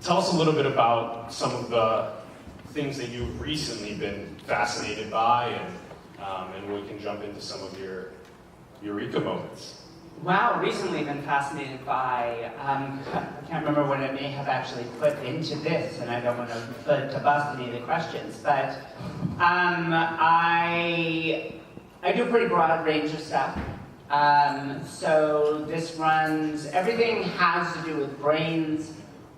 tell us a little bit about some of the things that you've recently been fascinated by, and we can jump into some of your Eureka moments. Wow, recently been fascinated by, I can't remember what I may have actually put into this, and I don't want to bust any of the questions, but I do a pretty broad range of stuff. So this runs, everything has to do with brains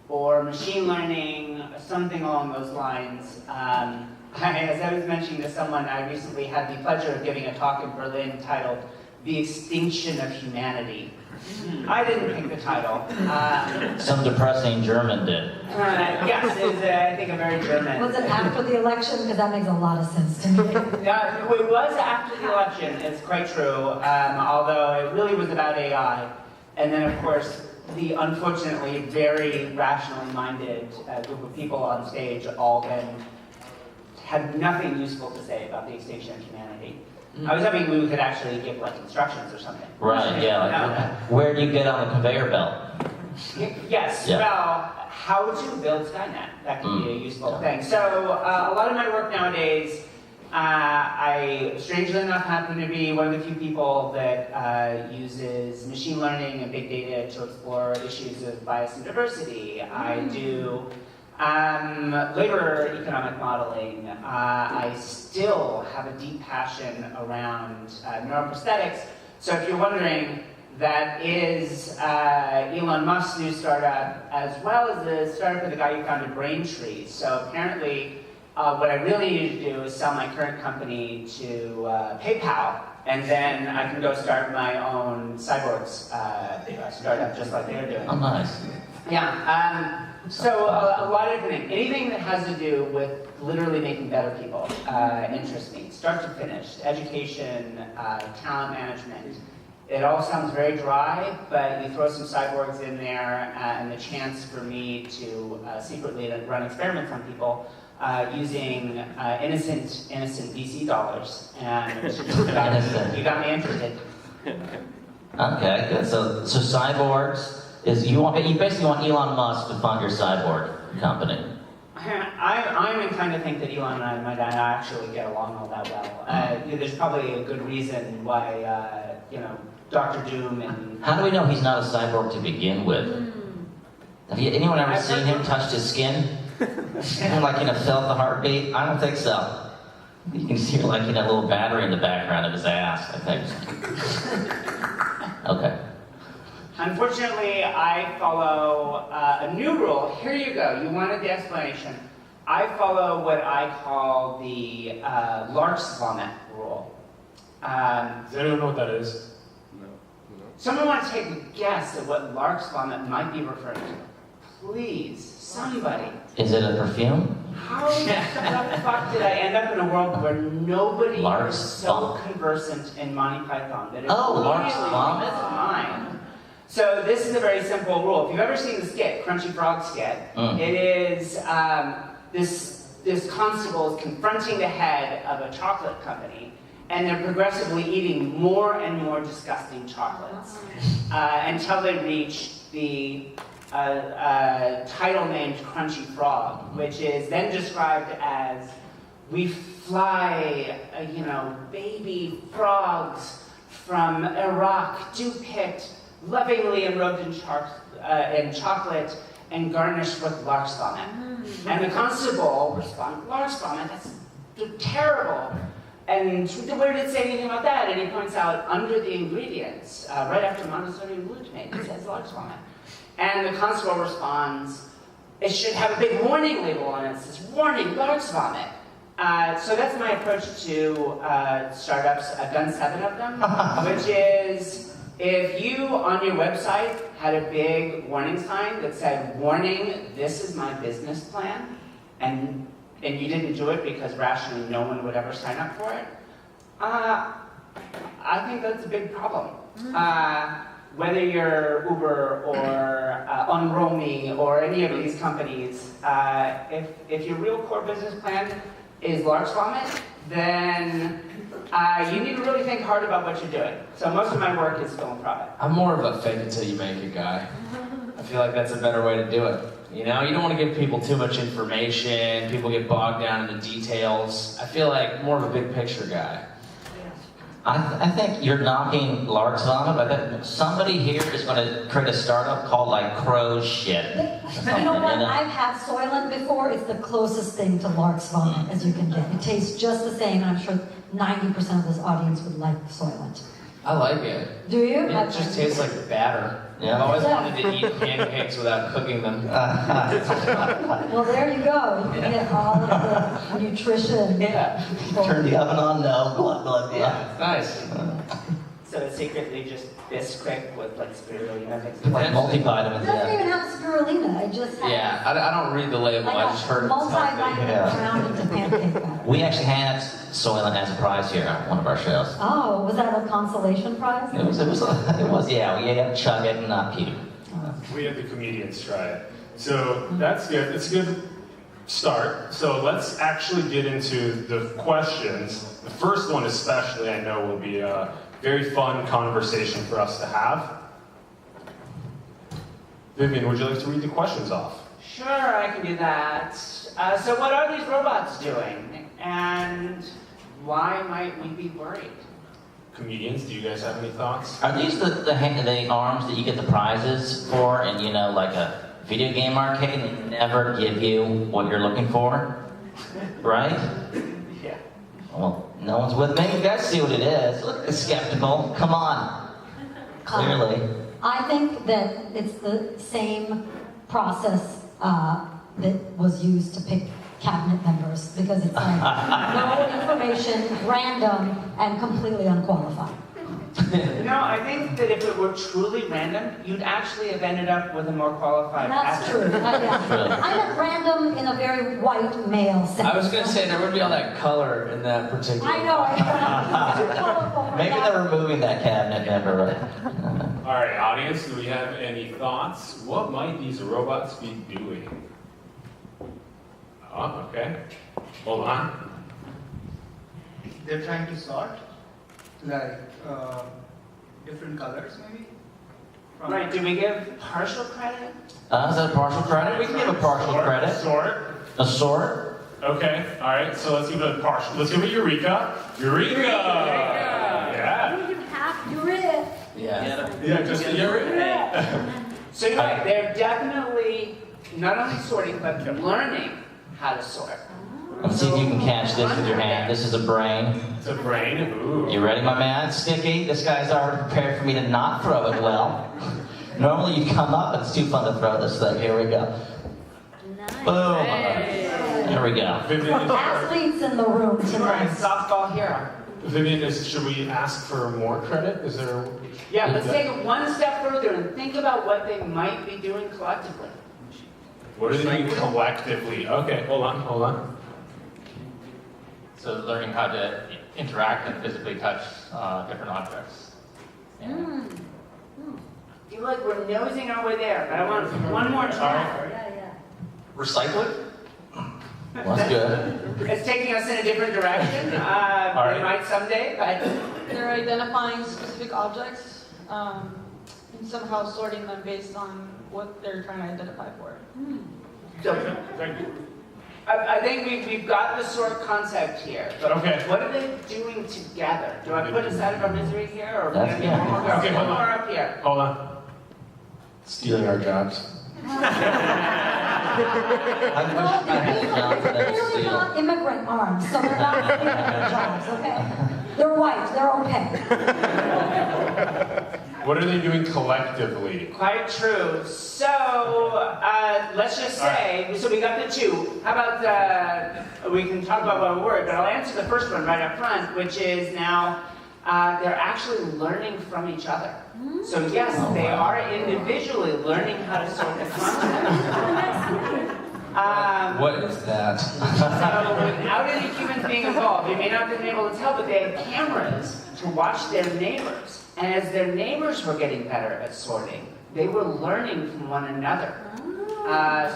or machine learning, something along those lines. As I was mentioning to someone, I recently had the pleasure of giving a talk in Berlin titled "The Extinction of Humanity." I didn't pick the title. Some depressing German did. Yes, it was, I think, a very German. Was it after the election? Because that makes a lot of sense to me. It was after the election, it's quite true, although it really was about AI. And then, of course, the unfortunately very rationally minded group of people on stage all then had nothing useful to say about the extinction of humanity. I was hoping we could actually give like instructions or something. Right, yeah. Like, where do you get on the conveyor belt? Yes, yeah. Well, how to build Skynet. That could be a useful thing. So a lot of my work nowadays, I strangely enough happen to be one of the few people that uses machine learning and big data to explore issues of bias and diversity. I do labor economic modeling. I still have a deep passion around neuroprosthetics. So if you're wondering, that is Elon Musk's new startup, as well as the startup of the guy who founded Braintree. So apparently, what I really need to do is sell my current company to PayPal, and then I can go start my own cyborgs startup, just like they're doing. Oh, nice. Yeah. So a lot of different things. Anything that has to do with literally making better people interests me, start to finish. Education, talent management. It all sounds very dry, but you throw some cyborgs in there and the chance for me to secretly run experiments on people using innocent VC dollars. And you got me interested. Okay, good. So cyborgs is you basically want Elon Musk to fund your cyborg company. I'm inclined to think that Elon and I might not actually get along all that well. There's probably a good reason why Dr. Doom and... How do we know he's not a cyborg to begin with? Have anyone ever seen him touch his skin? Like, felt the heartbeat? I don't think so. You can see like, a little battery in the background of his ass, I think. Okay. Unfortunately, I follow a new rule. Here you go. You wanted the explanation. I follow what I call the Lark's Vomit rule. Does anyone know what that is? Someone want to take a guess at what Lark's Vomit might be referring to? Please, somebody. Is it a perfume? How the fuck did I end up in a world where nobody is so conversant in Monty Python that it's Lark's Vomit? Mine. So this is a very simple rule. If you've ever seen the skit, Crunchy Frog skit, it is this constable is confronting the head of a chocolate company, and they're progressively eating more and more disgusting chocolates until they reach the title named Crunchy Frog, which is then described as, we fly, baby frogs from Iraq, dew-picked, lovingly enrobed in chocolate and garnished with lark's vomit. And the constable responds, lark's vomit, that's terrible. And where did it say anything about that? And he points out under the ingredients, right after monosodium glutamate, it says lark's vomit. And the constable responds, it should have a big warning label on it. It says, warning, lark's vomit. So that's my approach to startups. I've done 7 of them, which is, if you, on your website, had a big warning sign that said, warning, this is my business plan, and you didn't do it because rationally no one would ever sign up for it, I think that's a big problem. Whether you're Uber or Unroll.me or any of these companies, if your real core business plan is lark's vomit, then you need to really think hard about what you're doing. So most of my work is philanthropic. I'm more of a fake it till you make it guy. I feel like that's a better way to do it. You know, you don't want to give people too much information. People get bogged down in the details. I feel like more of a big picture guy. I think you're knocking Lark's Vomit, but somebody here is going to create a startup called like Crow's Shit. You know what? I've had Soylent before. It's the closest thing to Lark's Vomit as you can get. It tastes just the same, and I'm sure 90% of this audience would like Soylent. I like it. Do you? It just tastes like batter. Yeah. I've always wanted to eat pancakes without cooking them. Well, there you go. You can get all of the nutrition. Yeah. Turn the oven on, no. Blah, blah, blah. Yeah, it's nice. So it's secretly just Bisquick with like spirulina mixed Like in. multivitamins, It doesn't yeah. even have spirulina. It just has Yeah, I don't read the label. I just heard it's healthy. multivitamin Yeah. ground into pancake batter. We actually had Soylent as a prize here at one of our shows. Oh, was that a consolation prize? It was, yeah, we had to chug it and not puke. We had the comedians try it. So that's good. It's a good start. So let's actually get into the questions. The first one especially, I know, will be a very fun conversation for us to have. Vivienne, would you like to read the questions off? Sure, I can do that. So what are these robots doing? And why might we be worried? Comedians, do you guys have any thoughts? Are these the arms that you get the prizes for in, you know, like a video game arcade and they never give you what you're looking for? Right? Yeah. Well, no one's with me. You guys see what it is. Look at the skeptical. Come on. Clearly. I think that it's the same process that was used to pick cabinet members because it's like no information, random, and completely unqualified. No, I think that if it were truly random, you'd actually have ended up with a more qualified That's applicant. true. I meant random in a very white male sense. I was going to say there would be all that color in that particular. I know. It's too colorful for Maybe that. they're removing that cabinet member, right? All right, audience, do we have any thoughts? What might these robots be doing? Oh, okay. Hold on. They're trying to sort, like different colors maybe? From Right, do we give partial credit? Is that a partial credit? We can give a partial credit. Sort. A sort? Okay, all right, so let's give it a partial. Let's give it Eureka. Eureka! Yeah. You can have Eureka. Yeah. Yeah, just a Eureka. So you're right, they're definitely not only sorting, but learning how to sort. Let's see if you can catch this with your hand. This is a brain. It's a brain. Ooh. You ready, my man? Sticky. This guy's already prepared for me to not throw it well. Normally you come up, but it's too fun to throw this thing. Here we go. Boom. There we go. Vivienne, Athletes in the room Right, tonight. softball hero. should we ask for more credit? Is there? Yeah, let's take it one step further and think about what they might be doing collectively. What are they doing collectively? Okay, hold on. So learning how to interact and physically touch different objects. I feel like we're nosing our way there, but I want one more try. Recycling? That's good. It's taking us in a different direction. right. We might someday, but They're identifying specific objects and somehow sorting them based on what they're trying to identify for. so Thank you. I think we've got the sort concept here. But Okay. what are they doing together? Do I put us out of our misery here, or That's- yeah. Okay, hold on. more up here? Hold on. Stealing our jobs. I wish I had a job for that They're steal. not immigrant arms, so they're not doing their jobs, okay? They're white, they're okay. What are they doing collectively? Quite true. So let's just say, so we got the two. How about we can talk about what a word, but I'll answer the first one right up front, which is now they're actually learning from each other. So yes, they are individually learning how to sort the content. What is that? So without any humans being involved, they may not have been able to tell, but they had cameras to watch their neighbors. And as their neighbors were getting better at sorting, they were learning from one another.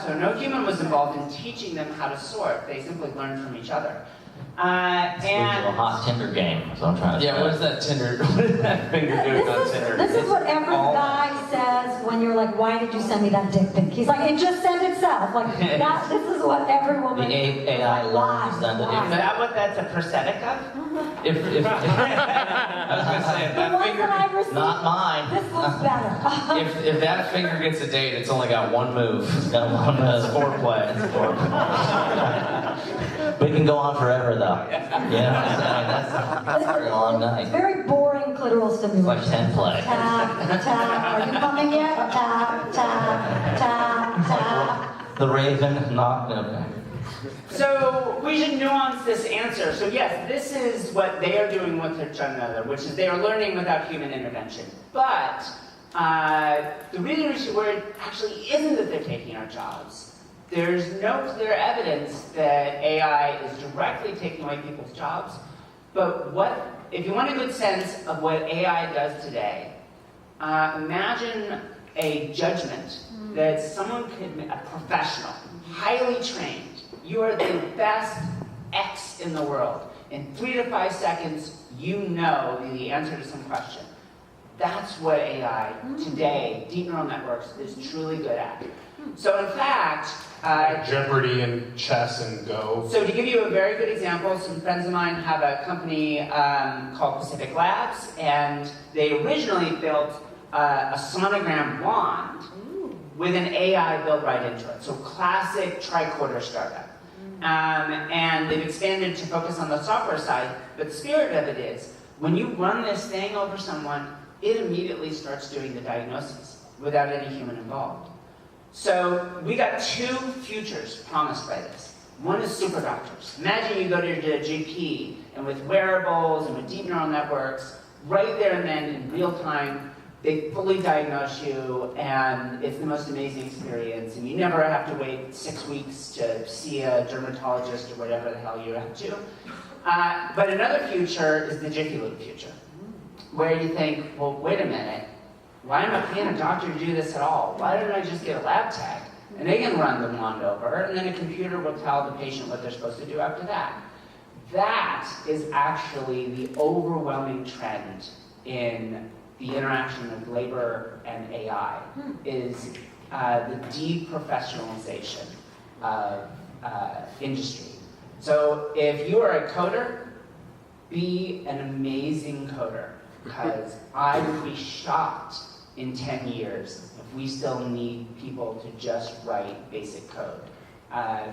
So no human was involved in teaching them how to sort. They simply learned from each other. A hot Tinder game. That's what I'm trying to say. Yeah, what is that Tinder? What is that finger doing on Tinder? This is what every All- guy says when you're like why did you send me that dick pic? He's like, it just sent itself. Like, this is what every The woman... AI learns then Is that what that's a prosthetic of? If I was gonna say, if The that ones finger, that I received, Not mine. this looks better. if that finger gets a date, it's only got one move. It's got one It's move. foreplay. We can go on forever though. That's a long It's night. very boring clitoral stimulation. Like 10 play. Tap, tap, are you coming yet? Tap, tap, tap, tap. The Raven, not okay. So we should nuance this answer. So yes, this is what they are doing with each another, which is they are learning without human intervention. But the reason we should worry actually isn't that they're taking our jobs. There's no clear evidence that AI is directly taking away people's jobs. But if you want a good sense of what AI does today, imagine a judgment that someone a professional, highly trained, you are the best X in the world. In 3 to 5 seconds, you know the answer to some question. That's what AI today, deep neural networks, is truly good at. So in fact, Jeopardy and chess and Go. so to give you a very good example, some friends of mine have a company called Pacific Labs, and they originally built a sonogram wand with an AI built right into it. So classic tricorder startup. And they've expanded to focus on the software side, but the spirit of it is, when you run this thing over someone, it immediately starts doing the diagnosis without any human involved. So we got 2 futures promised by this. One is super doctors. Imagine you go to your GP, and with wearables and with deep neural networks, right there and then in real time, they fully diagnose you, and it's the most amazing experience, and you never have to wait 6 weeks to see a dermatologist or whatever the hell you have to. But another future is the Jiffy Lube future, where you think, well, wait a minute, why am I paying a doctor to do this at all? Why don't I just get a lab tech? And they can run the wand over, and then a computer will tell the patient what they're supposed to do after that. That is actually the overwhelming trend in the interaction of labor and AI, is the deprofessionalization of industry. So if you are a coder, be an amazing coder, because I would be shocked in 10 years if we still need people to just write basic code.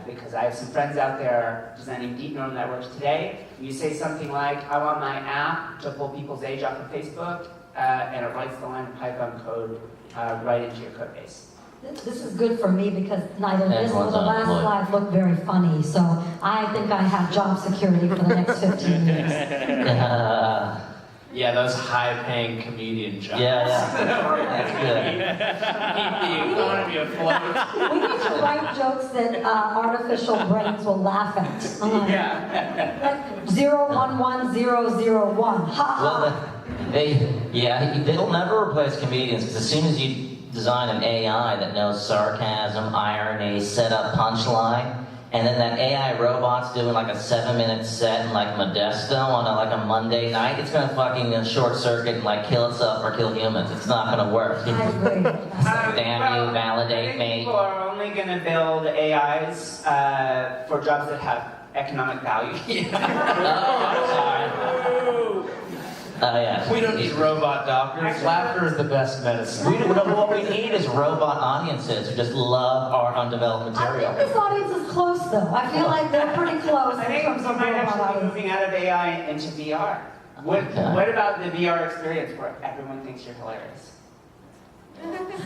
Because I have some friends out there designing deep neural networks today. You say something like, I want my app to pull people's age off of Facebook, and it writes the line of Python code right into your code base. This is good for me because neither this nor Everyone's the last unemployed. slide looked very funny. So I think I have job security for the next 15 years. Yeah, those high-paying comedian jobs. Yeah, that's Keep the economy afloat. We need to write jokes that artificial brains will laugh at. Like 011001. Ha ha. Well, they'll never replace comedians, because as soon as you design an AI that knows sarcasm, irony, set up punchline, and then that AI robot's doing like a 7-minute set in like Modesto on a Monday night, it's gonna fucking short circuit and like kill itself or kill humans. It's not gonna work. I agree. Damn you, validate I think me. people are only going to build AIs for jobs that have economic value. Yeah. We don't need robot doctors. Laughter is the best medicine. What we need is robot audiences who just love our undeveloped I material. think this audience is close though. I feel like they're pretty close I in think terms we of might robot actually be audience. moving out of AI into VR. What about the VR experience where everyone thinks you're hilarious?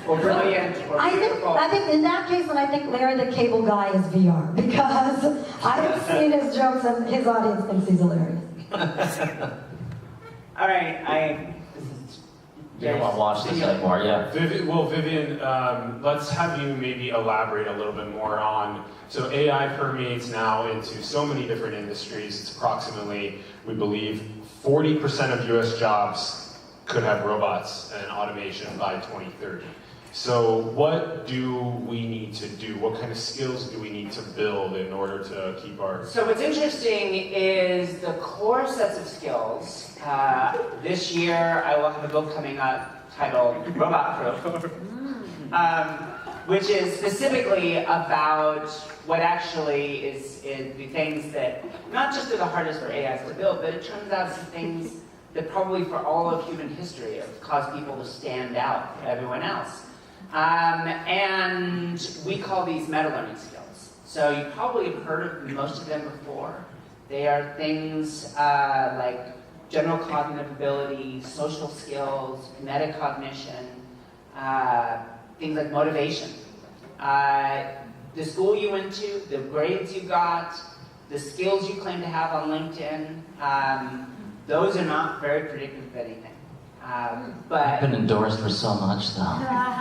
Or brilliant, or beautiful? I think in that case, then I think Larry the Cable Guy is VR because I have seen his jokes and his audience thinks he's hilarious. All right, You don't want to watch this anymore, yeah. Vivienne, let's have you maybe elaborate a little bit more on, so AI permeates now into so many different industries. It's approximately, we believe, 40% of US jobs could have robots and automation by 2030. So what do we need to do? What kind of skills do we need to build in order to keep our... So what's interesting is the core sets of skills. This year, I will have a book coming up titled Robot Proof. which is specifically about what actually is the things that not just are the hardest for AIs to build, but it turns out some things that probably for all of human history have caused people to stand out from everyone else. And we call these meta-learning skills. So you probably have heard of most of them before. They are things like general cognitive ability, social skills, metacognition, things like motivation. The school you went to, the grades you got, the skills you claim to have on LinkedIn, those are not very predictive of anything. But I've been endorsed for so much, though.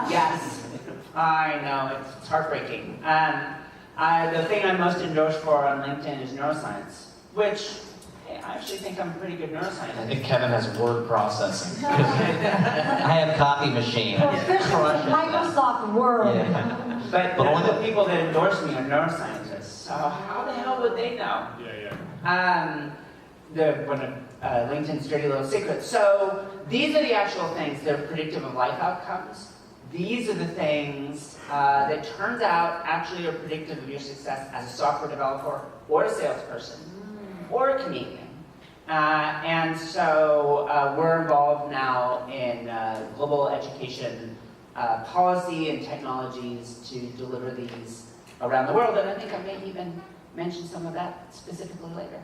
yes, I know, it's heartbreaking. The thing I'm most endorsed for on LinkedIn is neuroscience, which hey, I actually think I'm a pretty good neuroscientist. I think Kevin has word processing. I have copy machine. Proficient in Microsoft Word. Yeah. But none of the people that endorse me are neuroscientists, so how the hell would they know? They're one of LinkedIn's dirty little secrets. So these are the actual things that are predictive of life outcomes. These are the things that turns out actually are predictive of your success as a software developer or a salesperson or a comedian. And so we're involved now in global education policy and technologies to deliver these around the world. And I think I may even mention some of that specifically later.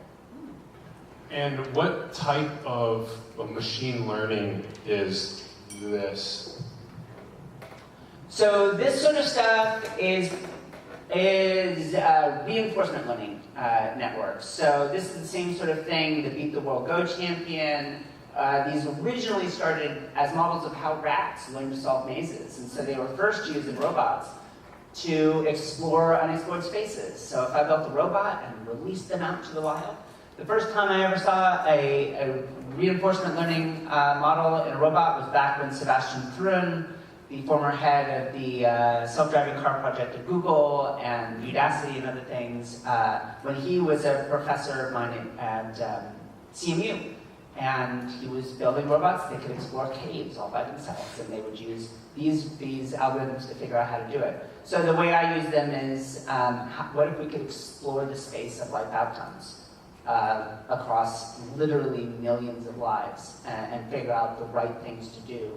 And what type of machine learning is this? So this sort of stuff is reinforcement learning networks. So this is the same sort of thing, the Beat the World Go champion. These originally started as models of how rats learn to solve mazes. And so they were first used in robots to explore unexplored spaces. So if I built a robot and released them out to the wild, the first time I ever saw a reinforcement learning model in a robot was back when Sebastian Thrun, the former head of the self-driving car project at Google and Udacity and other things, when he was a professor of mine at CMU. And he was building robots that could explore caves all by themselves, and they would use these algorithms to figure out how to do it. So the way I use them is, what if we could explore the space of life outcomes across literally millions of lives and figure out the right things to do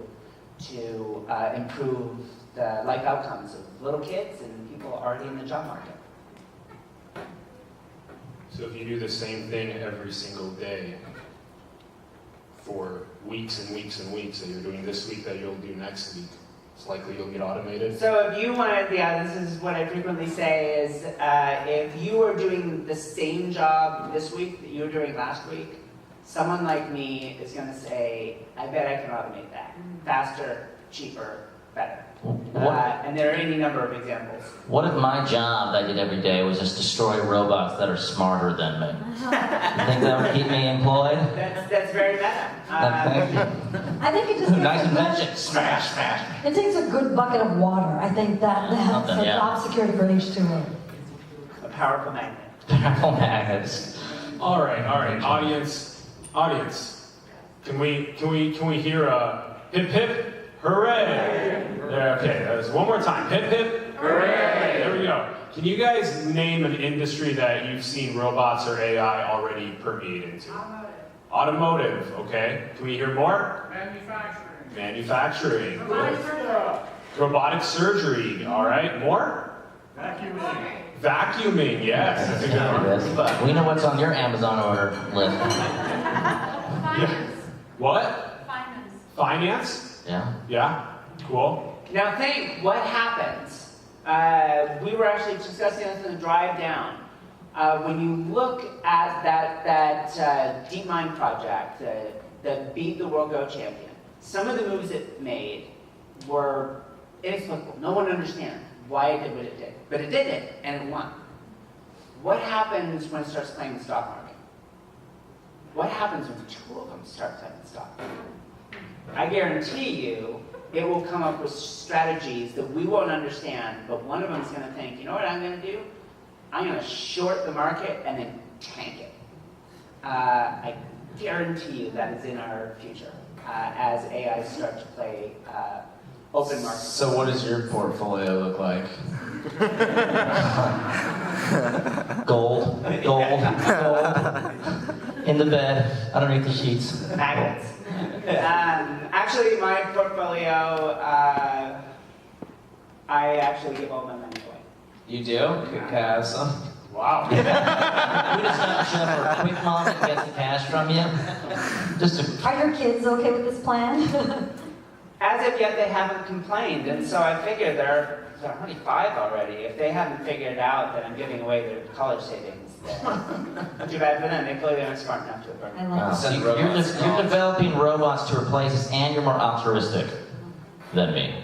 to improve the life outcomes of little kids and people already in the job market. So if you do the same thing every single day for weeks and weeks and weeks that you're doing this week that you'll do next week, it's likely you'll get automated? So if you wanted, this is what I frequently say is, if you are doing the same job this week that you were doing last week, someone like me is going to say, I bet I can automate that. Faster, cheaper, better. And there are any number of examples. What if my job that I did every day was just destroy robots that are smarter than me? You think that would keep me employed? That's very meta. Thank you. I think it just takes Nice a invention. good, Smash, smash. it takes a good bucket of water. I think that's Something, a yeah. job security for H2O. A powerful magnet. Powerful magnets. All right, audience. Can we hear a hip hip hooray? There, okay, that's one more time. Hip hip hooray! There we go. Can you guys name an industry that you've seen robots or AI already permeate into? Automotive, okay. Can we hear more? Manufacturing. Robotic surgery, all right. More? Vacuuming, yes. That's a good one. We know what's on your Amazon order list. Yeah. What? Finance? Yeah. Yeah. Cool. Now think, what happens? We were actually discussing this in the drive down. When you look at that DeepMind project that beat the World Go champion, some of the moves it made were inexplicable. No one understands why it did what it did. But it did it, and it won. What happens when it starts playing the stock market? What happens when two of them start playing the stock market? I guarantee you, it will come up with strategies that we won't understand, but one of them is going to think, you know what I'm going to do? I'm going to short the market and then tank it. I guarantee you that is in our future as AIs start to play open market. So what does your portfolio look like? Gold. In the bed, underneath the sheets. Magnets. Actually, my portfolio, I actually give all my money away. You do? Can I have some? Wow. Who does not show up for a quick moment and get the cash from you? Just Are your kids okay with this plan? As of yet, they haven't complained, and so I figured they're only 5 already. If they haven't figured out that I'm giving away their college savings, then too bad for them. They clearly aren't smart enough to have I learned. like that. Send you're robots to college. developing robots to replace us, and you're more altruistic than me.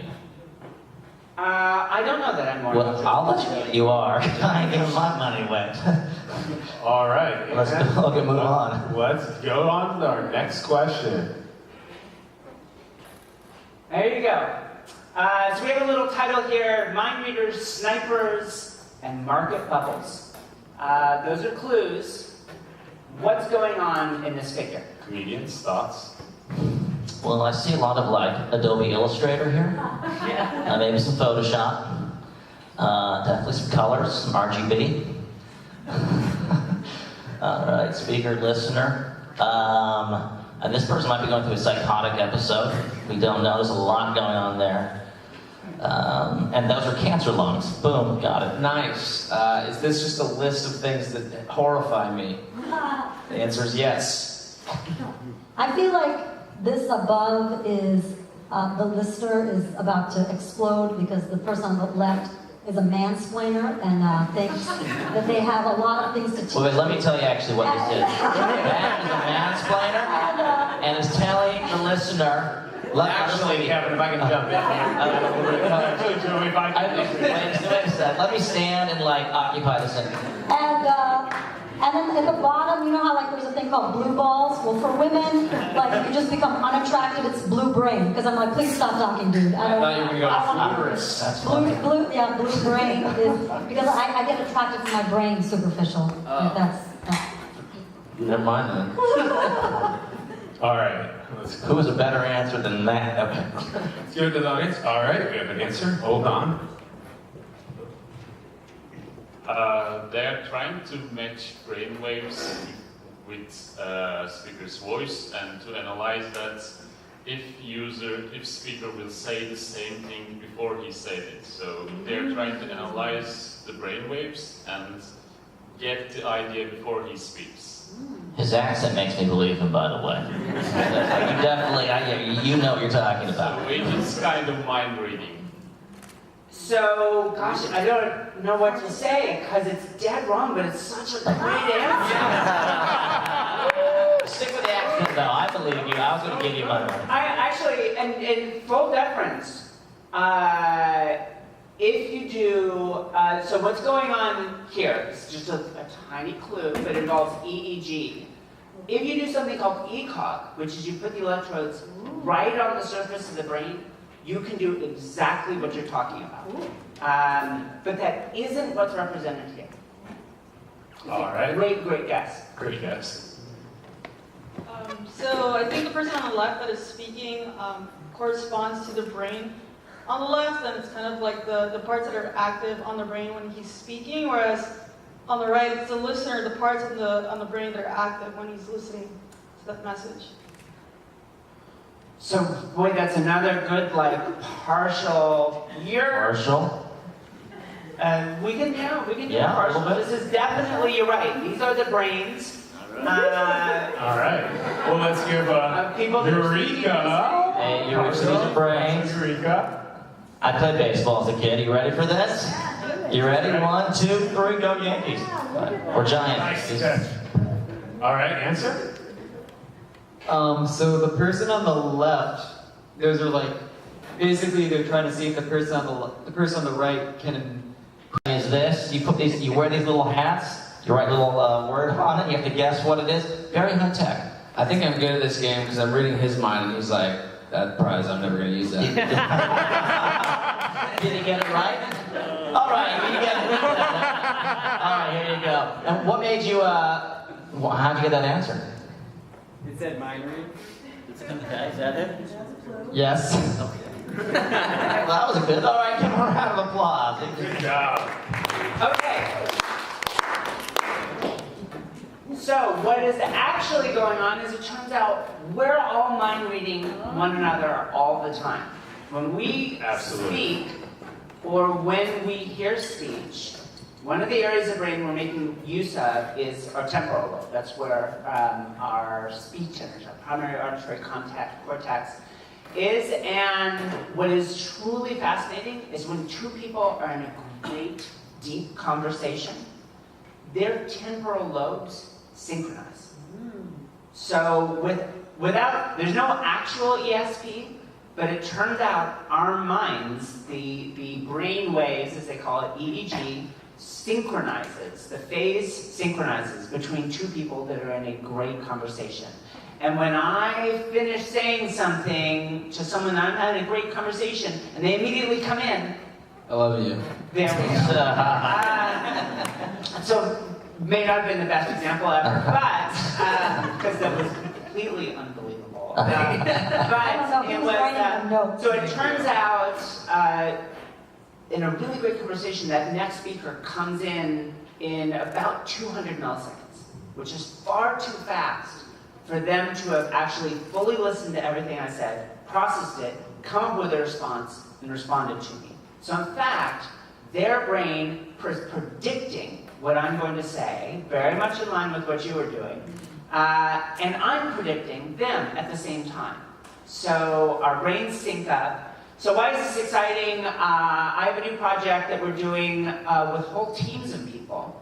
I don't know that I'm more. Well, I'll let you know that you are. I ain't giving my money away. All right. Let's okay, move on. Let's go on to our next question. There you go. So we have a little title here: Mind Readers, Snipers, and Market Bubbles. Those are clues. What's going on in this figure? Comedians, thoughts? Well, I see a lot of like Adobe Illustrator here. Maybe some Photoshop. Definitely some colors, some RGB. All right, speaker, listener. And this person might be going through a psychotic episode. We don't know. There's a lot going on there. And those are cancer lungs. Boom, got it. Nice. Is this just a list of things that horrify me? The answer is yes. I feel like this above is, the listener is about to explode because the person on the left is a mansplainer and thinks that they have a lot of things to teach. Well, wait, let me tell you actually what this is. That is a mansplainer and is telling the listener. Actually, Kevin, if I can jump in here. Actually, Joey, if I can. Wait a second. Let me stand and like occupy this thing. And then at the bottom, you know how like there's a thing called blue balls? Well, for women, like if you just become unattracted, it's blue brain. Because I'm like, please stop talking, dude. I thought you were going to go fluorous. That's funny. Blue brain is because I get attracted to my brain superficial. Like that's. Never mind then. All right. Let's Who was a better answer than that? Okay. Let's give it to the audience. All right, we have an answer. Hold on. They're trying to match brainwaves with speaker's voice and to analyze that if speaker will say the same thing before he said it. So they're trying to analyze the brainwaves and get the idea before he speaks. His accent makes me believe him, by the way. You definitely, you know what you're talking about. So it is kind of mind reading. So, gosh, I don't know what to say because it's dead wrong, but it's such a great answer. Stick with the accent, though. I believe you. I was going to give you my money. I actually, and in full deference, if you do, so what's going on here, it's just a tiny clue, but it involves EEG. If you do something called ECOG, which is you put the electrodes right on the surface of the brain, you can do exactly what you're talking about. But that isn't what's represented here. All right. Great guess. Great guess. So I think the person on the left that is speaking corresponds to the brain. On the left, then it's kind of like the parts that are active on the brain when he's speaking, whereas on the right, it's the listener, the parts on the brain that are active when he's listening to that message. So, boy, that's another good, like, partial. Partial? We can do Yeah, partial. a little bit. This is definitely, you're right. These are the brains. All right. Well, let's give People that are Eureka. Hey, Eureka, these are brains. Eureka. I played baseball as a kid. You ready for this? You ready? 1, 2, 3, go Yankees. Or Giants. Nice catch. All right, answer? So the person on the left, those are like, basically they're trying to see if the person on the right can. Is this, you wear these little hats, you write a little word on it, you have to guess what it is. Very high tech. I think I'm good at this game because I'm reading his mind and he's like, that prize, I'm never going to use that. Did he get it right? All right, you get it. All right, here you go. And what made you, how'd you get that answer? It said mind read. Okay, is that it? Yes. Well, that was good. All right, give him a round of applause. Good job. Okay. So what is actually going on is it turns out we're all mind reading one another all the time. When we Absolutely. speak or when we hear speech, one of the areas of the brain we're making use of is our temporal lobe. That's where our speech energy, our primary auditory cortex is. And what is truly fascinating is when two people are in a great, deep conversation, their temporal lobes synchronize. So without, there's no actual ESP, but it turns out our minds, the brain waves, as they call it, EEG, synchronizes, the phase synchronizes between two people that are in a great conversation. And when I finish saying something to someone I'm having a great conversation, and they immediately come in, I love you. there we go. So, may not have been the best example ever, but, because that was completely unbelievable. But it was, so it turns out, in a really great conversation, that next speaker comes in about 200 milliseconds, which is far too fast for them to have actually fully listened to everything I said, processed it, come up with a response, and responded to me. So in fact, their brain predicting what I'm going to say, very much in line with what you were doing, and I'm predicting them at the same time. So our brains sync up. So why is this exciting? I have a new project that we're doing with whole teams of people.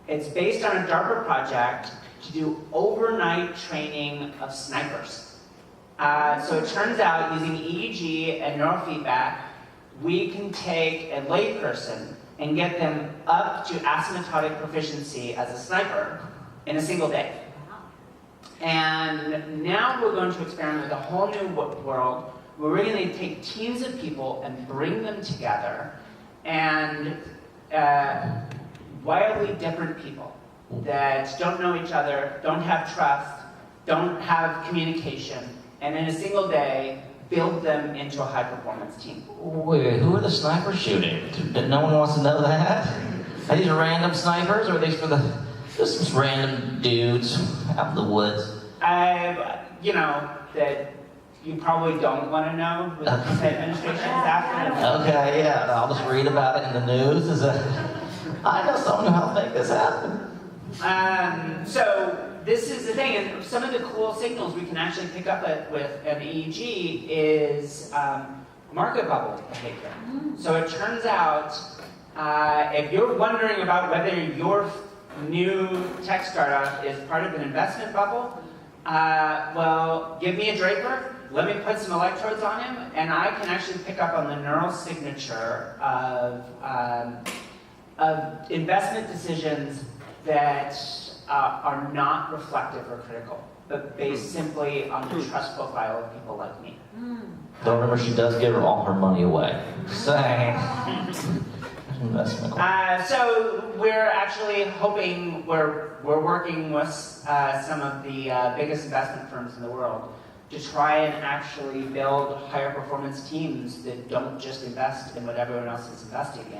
It's based on a DARPA project to do overnight training of snipers. So it turns out using EEG and neurofeedback, we can take a layperson and get them up to asymptotic proficiency as a sniper in a single day. And now we're going to experiment with a whole new world where we're going to take teams of people and bring them together, and wildly different people that don't know each other, don't have trust, don't have communication, and in a single day, build them into a high-performance team. Wait, who are the snipers shooting? No one wants to know that? Are these random snipers, or are these for just some random dudes out in the woods? You know, that you probably don't want to know with the administration's after. Okay, yeah, I'll just read about it in the news. I know someone who helped make this happen. So this is the thing, and some of the cool signals we can actually pick up with an EEG is market bubble behavior. So it turns out, if you're wondering about whether your new tech startup is part of an investment bubble, well, give me a Draper, let me put some electrodes on him, and I can actually pick up on the neural signature of investment decisions that are not reflective or critical, but based simply on the trust profile of people like me. Don't remember, she does give all her money away. So we're actually hoping, we're working with some of the biggest investment firms in the world to try and actually build higher performance teams that don't just invest in what everyone else is investing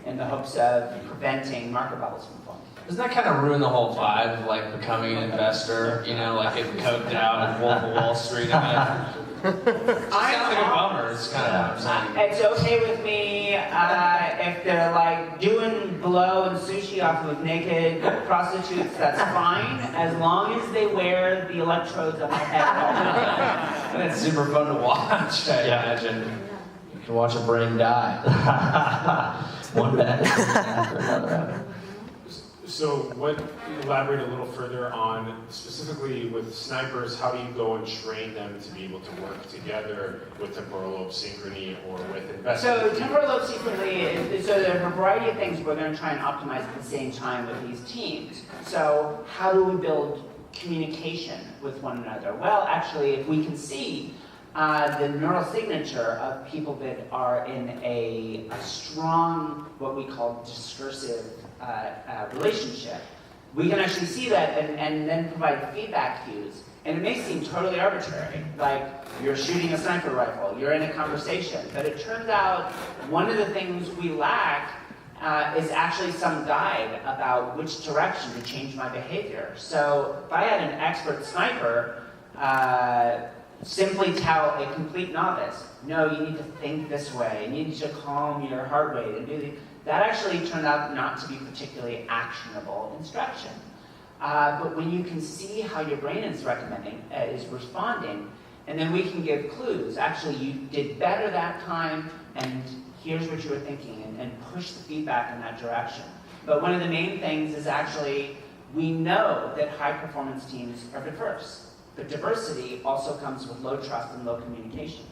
in the hopes of preventing market bubbles from forming. Doesn't that kind of ruin the whole vibe of like becoming an investor? You know, like getting coked out and Wolf of Wall Street. I mean, it sounds like a bummer. It's kind of what I'm saying. It's okay with me if they're like doing blow and sushi off of naked prostitutes. That's fine, as long as they wear the electrodes on their head. And it's super fun to watch. I imagine you can watch a brain die. One bad after another. So elaborate a little further on, specifically with snipers, how do you go and train them to be able to work together with temporal lobe synchrony or with investment? So temporal lobe synchrony, so there are a variety of things we're going to try and optimize at the same time with these teams. So how do we build communication with one another? Well, actually, if we can see the neural signature of people that are in a strong, what we call discursive relationship, we can actually see that and then provide feedback cues. And it may seem totally arbitrary, like you're shooting a sniper rifle, you're in a conversation, but it turns out one of the things we lack is actually some guide about which direction to change my behavior. So if I had an expert sniper simply tell a complete novice, no, you need to think this way, you need to calm your heart rate, and that actually turned out not to be particularly actionable instruction. But when you can see how your brain is responding, and then we can give clues. Actually, you did better that time, and here's what you were thinking, and push the feedback in that direction. But one of the main things is actually, we know that high-performance teams are diverse. But diversity also comes with low trust and low communication.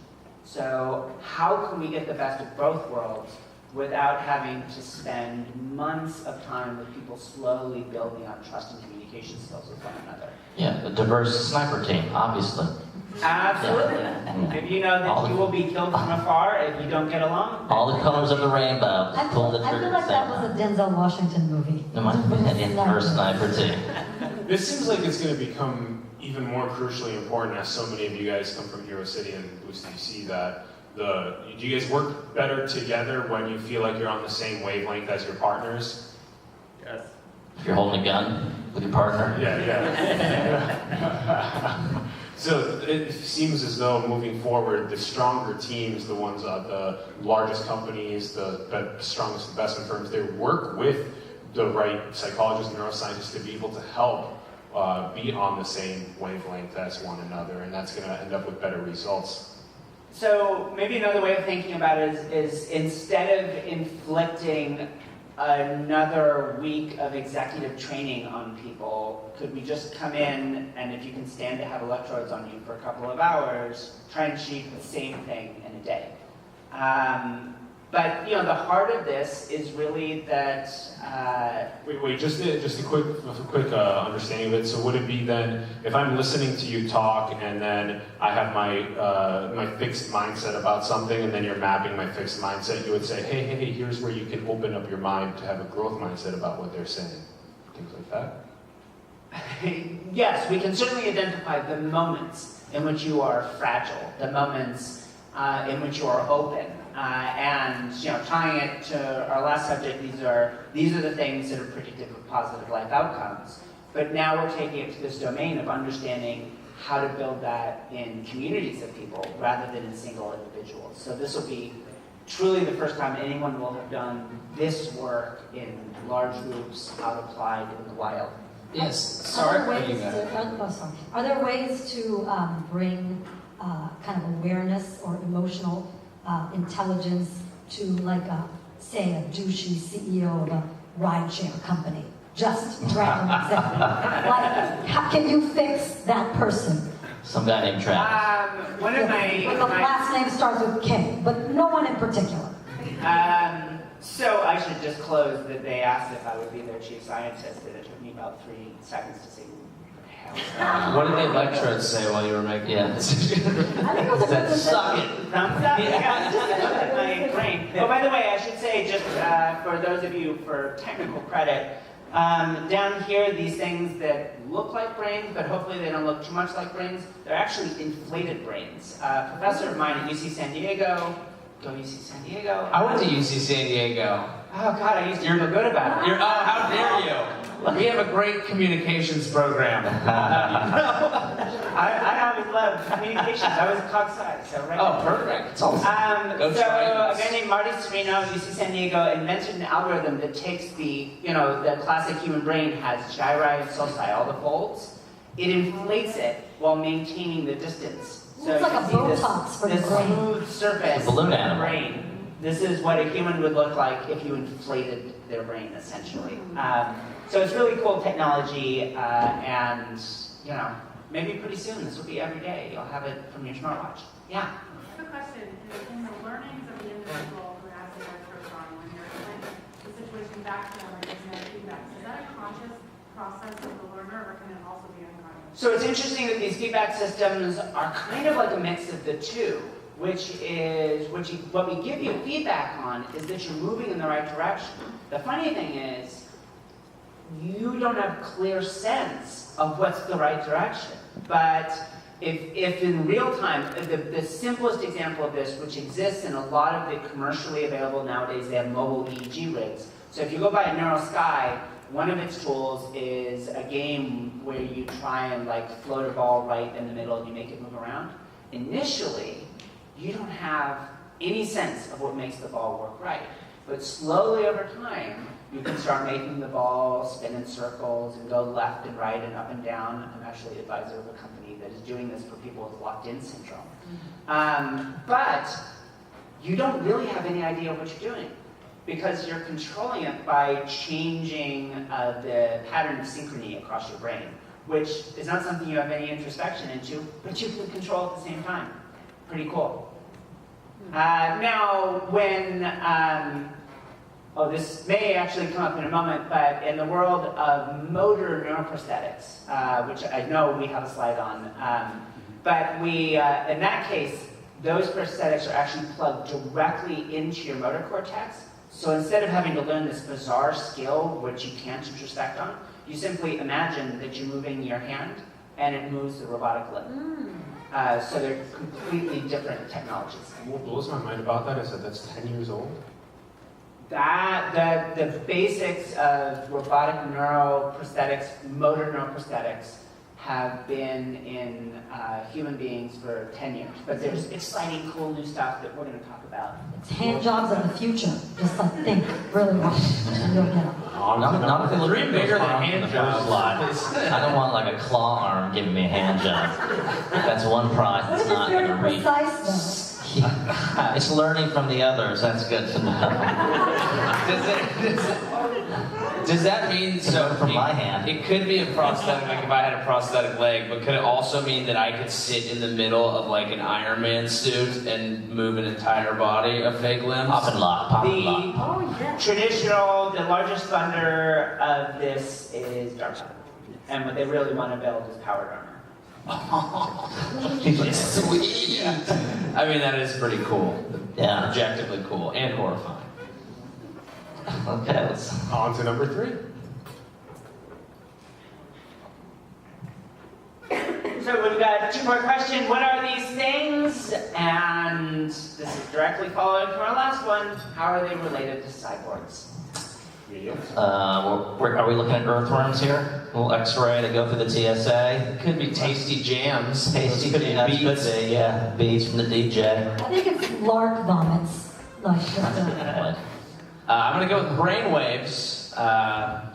So how can we get the best of both worlds without having to spend months of time with people slowly building up trust and communication skills with one another? Yeah, a diverse sniper team, obviously. Absolutely. Yeah. If you know that you will be killed from afar if you don't get along. All the colors of the rainbow. I Pull the feel trigger. like that was a Denzel Washington movie. No, my diverse sniper team. This seems like it's going to become even more crucially important as so many of you guys come from Hero City and Boost DC that do you guys work better together when you feel like you're on the same wavelength as your partners? Yes. If you're holding a gun with your partner. Yeah. So it seems as though moving forward, the stronger teams, the ones the largest companies, the strongest investment firms, they work with the right psychologists and neuroscientists to be able to help be on the same wavelength as one another, and that's going to end up with better results. So maybe another way of thinking about it is instead of inflicting another week of executive training on people, could we just come in and if you can stand to have electrodes on you for a couple of hours, try and achieve the same thing in a day? But the heart of this is really that. Wait, just a quick understanding of it. So would it be then, if I'm listening to you talk and then I have my fixed mindset about something, and then you're mapping my fixed mindset, you would say, hey, here's where you can open up your mind to have a growth mindset about what they're saying, things like that. Yes, we can certainly identify the moments in which you are fragile, the moments in which you are open. And tying it to our last subject, these are the things that are predictive of positive life outcomes. But now we're taking it to this domain of understanding how to build that in communities of people rather than in single individuals. So this will be truly the first time anyone will have done this work in large groups, out applied in the wild. Yes. Sorry. Are there ways to bring kind of awareness or emotional intelligence to, like, say, a douchey CEO of a rideshare company? Just random example. Like, how can you fix that person? Some guy named Travis. One of my the last name starts with K, but no one in particular. So I should just close that they asked if I would be their chief scientist, and it took me about 3 seconds to say, What did the electrodes say while you were making Yeah. I think it was a Said, good suck it. thumbs up. Yeah, my brain. Oh, by the way, I should say, just for those of you for technical credit, down here, these things that look like brains, but hopefully they don't look too much like brains, they're actually inflated brains. A professor of mine at UC San Diego, go UC San Diego. I went to UC San Diego. Oh God, I used to feel good about it. How dare you? We have a great communications program. I always loved communications. I was cog sci, so right. Oh, perfect. It's awesome. Go So try a guy named Marty Serino, UC San Diego, invented an algorithm that takes the classic human brain has gyri and sulci, all the folds. It inflates it while maintaining the distance. So It's like you a see Botox for the this brain. smooth surface It's a balloon of the animal. brain. This is what a human would look like if you inflated their brain, essentially. So it's really cool technology, and maybe pretty soon this will be every day. You'll have it from your smartwatch. Yeah. I have a question. In the learnings of the individual who has the electrodes on, when you're explaining the situation back to them or giving them feedback, is that a conscious process of the learner, or can it also be unconscious? So it's interesting that these feedback systems are kind of like a mix of the two, which is what we give you feedback on is that you're moving in the right direction. The funny thing is, you don't have clear sense of what's the right direction. But if in real time, the simplest example of this, which exists in a lot of the commercially available nowadays, they have mobile EEG rigs. So if you go by a NeuroSky, one of its tools is a game where you try and like float a ball right in the middle and you make it move around. Initially, you don't have any sense of what makes the ball work right. But slowly over time, you can start making the ball spin in circles and go left and right and up and down. I'm actually an advisor of a company that is doing this for people with locked-in syndrome. But you don't really have any idea what you're doing because you're controlling it by changing the pattern of synchrony across your brain, which is not something you have any introspection into, but you can control at the same time. Pretty cool. Now, when, this may actually come up in a moment, but in the world of motor neuroprosthetics, which I know we have a slide on, but we, in that case, those prosthetics are actually plugged directly into your motor cortex. So instead of having to learn this bizarre skill, which you can't introspect on, you simply imagine that you're moving your hand and it moves the robotic limb. So they're completely different technologies. And what blows my mind about that is that that's 10 years old. The basics of robotic neuroprosthetics, motor neuroprosthetics, have been in human beings for 10 years. But there's exciting, cool new stuff that we're going to talk about. It's hand jobs of the future. Just like think really hard and you'll get them. Not if they look Dream bigger than hand jobs. I don't want like a claw arm giving me a hand job. That's one prize What that's if it's not very going to reach. precise It's learning from the others. That's good to know. Does that mean, so From my hand. it could be a prosthetic, like if I had a prosthetic leg, but could it also mean that I could sit in the middle of like an Iron Man suit and move an entire body of fake limbs? Pop and lock, pop and lock. The largest funder of this is DARPA. And what they really want to build is powered armor. Sweet. I mean, that is pretty cool. Yeah. Objectively cool and horrifying. Okay, let's. On to number 3. So we've got 2-part question. What are these things? And this is directly following from our last one. How are they related to cyborgs? Are we looking at earthworms here? A little X-ray to go through the TSA. Could be tasty jams. Tasty Could be beads. yeah, beads from the DJ. I think it's lark vomits. Like I'm gonna go with brainwaves.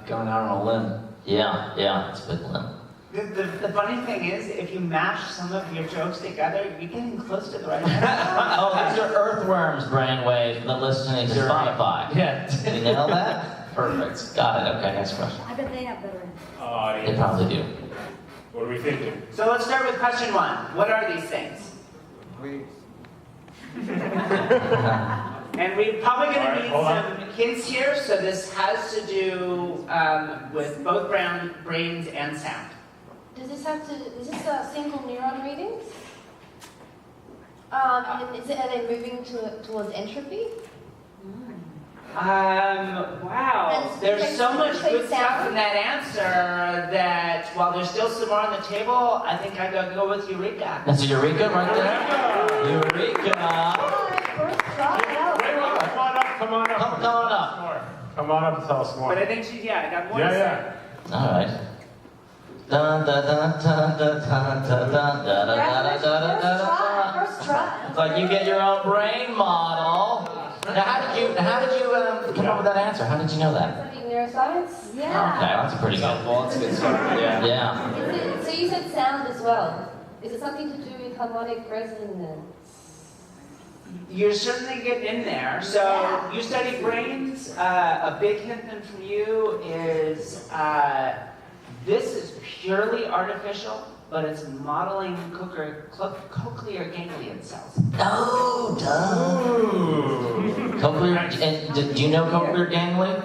Going out on a limb. Yeah, it's a big limb. The funny thing is, if you mash some of your jokes together, you're getting close to the right answer. Oh, these are earthworms brainwaves. The listening to Spotify. Yeah. You know that? Perfect. Got it. Okay, next question. I bet they have better answers. They probably do. What are we thinking? So let's start with question 1. What are these things? And we're probably going to need some hints here. So this has to do with both brains and sound. Is this a single neuron readings? And are they moving towards entropy? Wow. There's so much good stuff in that answer that while there's still some more on the table, I think I gotta go with Eureka. That's a Eureka right there. Eureka. First try. Come on up. Come on up and tell us more. But I think I got more to say. Yeah. All right. Dun, dun, dun, dun, dun, dun, dun, dun, dun, dun, dun, dun. First try. It's like you get your own brain model. Now, how did you come up with that answer? How did you know that? Studying neuroscience? Okay, that's a pretty good. That's a good start. Yeah. So you said sound as well. Is it something to do with harmonic resonance? You're certainly getting in there. So you study brains. A big hint then from you is this is purely artificial, but it's modeling cochlear ganglion cells. Oh, duh. Cochlear, and do you know cochlear ganglion?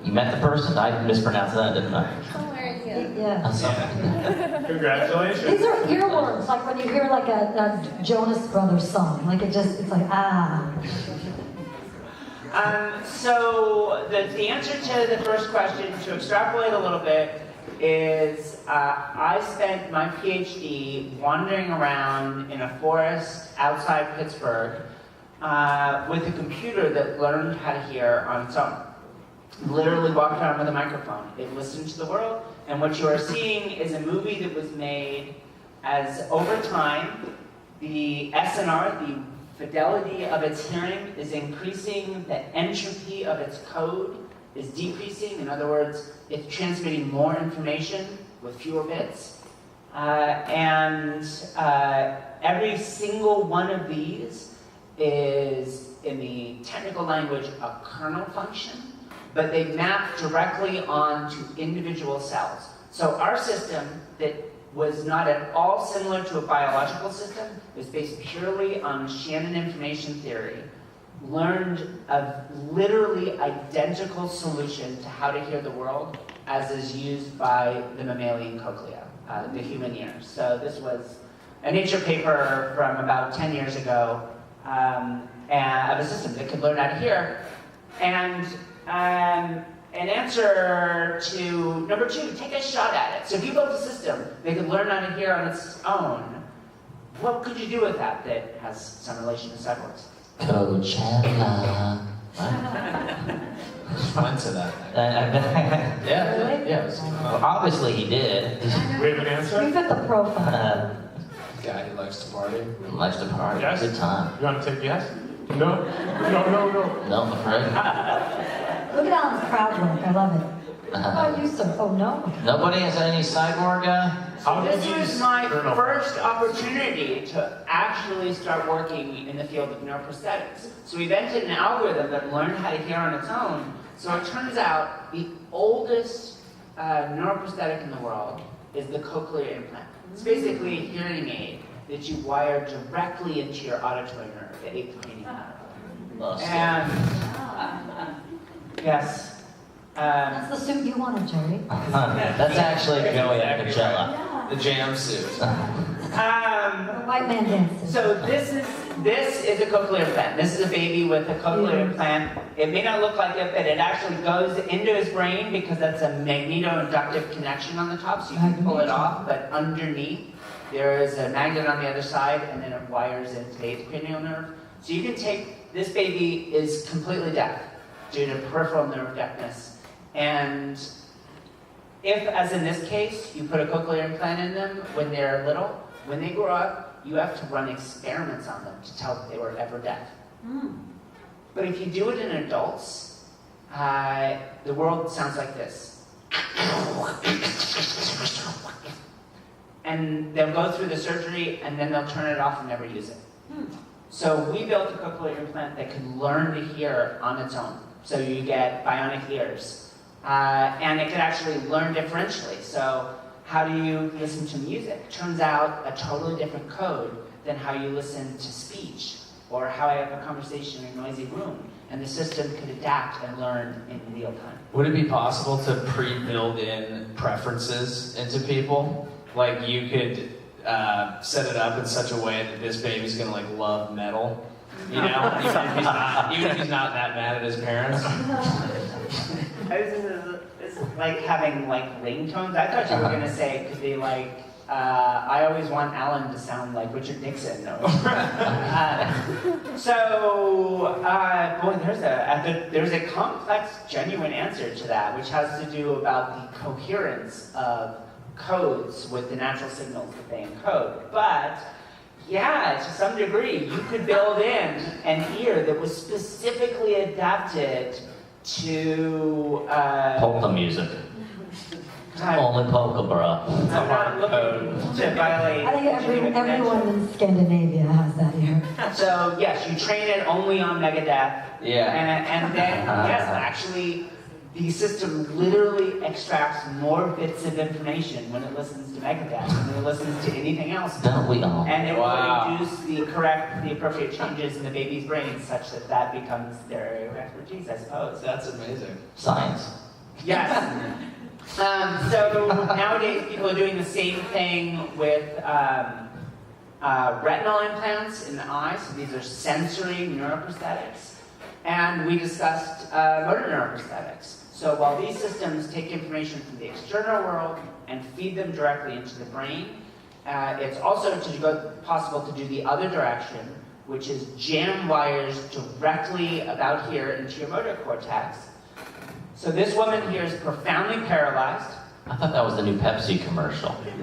You met the person? I mispronounced that, didn't I? Somewhere in here. Yeah. Congratulations. These are earworms, like when you hear like a Jonas Brothers song. Like it's like, ah. So the answer to the first question, to extrapolate a little bit, is I spent my PhD wandering around in a forest outside Pittsburgh with a computer that learned how to hear on its own. Literally walked around with a microphone. It listened to the world, and what you are seeing is a movie that was made as over time, the SNR, the fidelity of its hearing is increasing, the entropy of its code is decreasing. In other words, it's transmitting more information with fewer bits. Every single one of these is, in the technical language, a kernel function, but they map directly onto individual cells. So our system that was not at all similar to a biological system, it was based purely on Shannon information theory, learned a literally identical solution to how to hear the world as is used by the mammalian cochlea, the human ear. So this was a Nature paper from about 10 years ago of a system that could learn how to hear. And an answer to number 2, take a shot at it. So if you built a system that could learn how to hear on its own, what could you do with that has some relation to cyborgs? Coachella. Went to that. Yeah. Well, obviously he did. We have an answer? You fit the profile. Guy who likes to party. Likes to party. Yes? Good time. You want to take yes? No? No. No, I'm afraid. Look at Alan's crowd work. I love it. How about you, sir? Oh, no. Nobody has any cyborg How do This these was my kernel first opportunity to actually start working in the field of neuroprosthetics. So we invented an algorithm that learned how to hear on its own. So it turns out the oldest neuroprosthetic in the world is the cochlear implant. It's basically a hearing aid that you wire directly into your auditory nerve, the eighth cranial nerve. And yes. That's the suit you wanted, Jerry. That's actually Joey at Coachella. The jam suit. White man dances. So this is a cochlear implant. This is a baby with a cochlear implant. It may not look like it, but it actually goes into his brain because that's a magneto-inductive connection on the top, so you can pull it off, but underneath there is a magnet on the other side, and then it wires into the eighth cranial nerve. So you can take, this baby is completely deaf due to peripheral nerve deafness, and if, as in this case, you put a cochlear implant in them when they're little, when they grow up, you have to run experiments on them to tell if they were ever deaf. But if you do it in adults, the world sounds like this. And they'll go through the surgery, and then they'll turn it off and never use it. So we built a cochlear implant that could learn to hear on its own. So you get bionic ears. And it could actually learn differentially. So how do you listen to music? Turns out a totally different code than how you listen to speech or how I have a conversation in a noisy room. And the system could adapt and learn in real time. Would it be possible to pre-build in preferences into people? Like you could set it up in such a way that this baby's gonna like love metal, you know, even if he's not that mad at his parents. This is like having like ringtones. I thought you were gonna say it could be like I always want Alan to sound like Richard Nixon. Boy, there's a complex, genuine answer to that, which has to do about the coherence of codes with the natural signals that they encode. But yeah, to some degree, you could build in an ear that was specifically adapted to polka music. Only polka, bro. I'm not looking to violate. I think everyone in Scandinavia has that ear. So yes, you train it only on Megadeth. Yeah. And then yes, actually, the system literally extracts more bits of information when it listens to Megadeth than when it listens to anything else. Don't we all? And it will induce the appropriate changes in the baby's brain such that that becomes their area of expertise, I suppose. That's amazing. Science. Yes. So nowadays people are doing the same thing with retinal implants in the eye. So these are sensory neuroprosthetics. And we discussed motor neuroprosthetics. So while these systems take information from the external world and feed them directly into the brain, it's also possible to do the other direction, which is jam wires directly about here into your motor cortex. So this woman here is profoundly paralyzed. I thought that was the new Pepsi commercial. With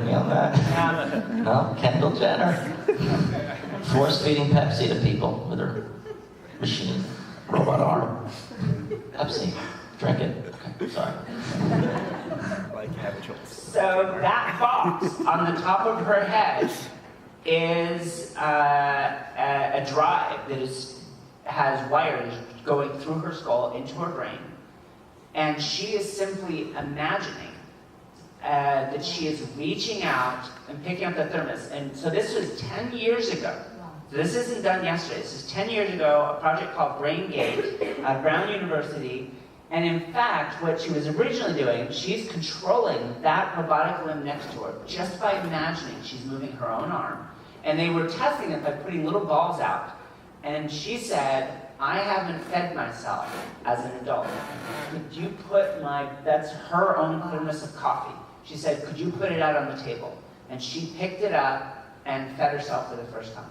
me on that? No, Kendall Jenner. Force feeding Pepsi to people with her machine, robot arm. Pepsi, drink it. Okay, sorry. So that box on the top of her head is a drive that has wires going through her skull into her brain. And she is simply imagining that she is reaching out and picking up the thermos. And so this was 10 years ago. So this isn't done yesterday. This is 10 years ago, a project called BrainGate at Brown University. And in fact, what she was originally doing, she's controlling that robotic limb next to her just by imagining she's moving her own arm. And they were testing it by putting little balls out. And she said, I haven't fed myself as an adult. Could you put that's her own thermos of coffee. She said, could you put it out on the table? And she picked it up and fed herself for the first time.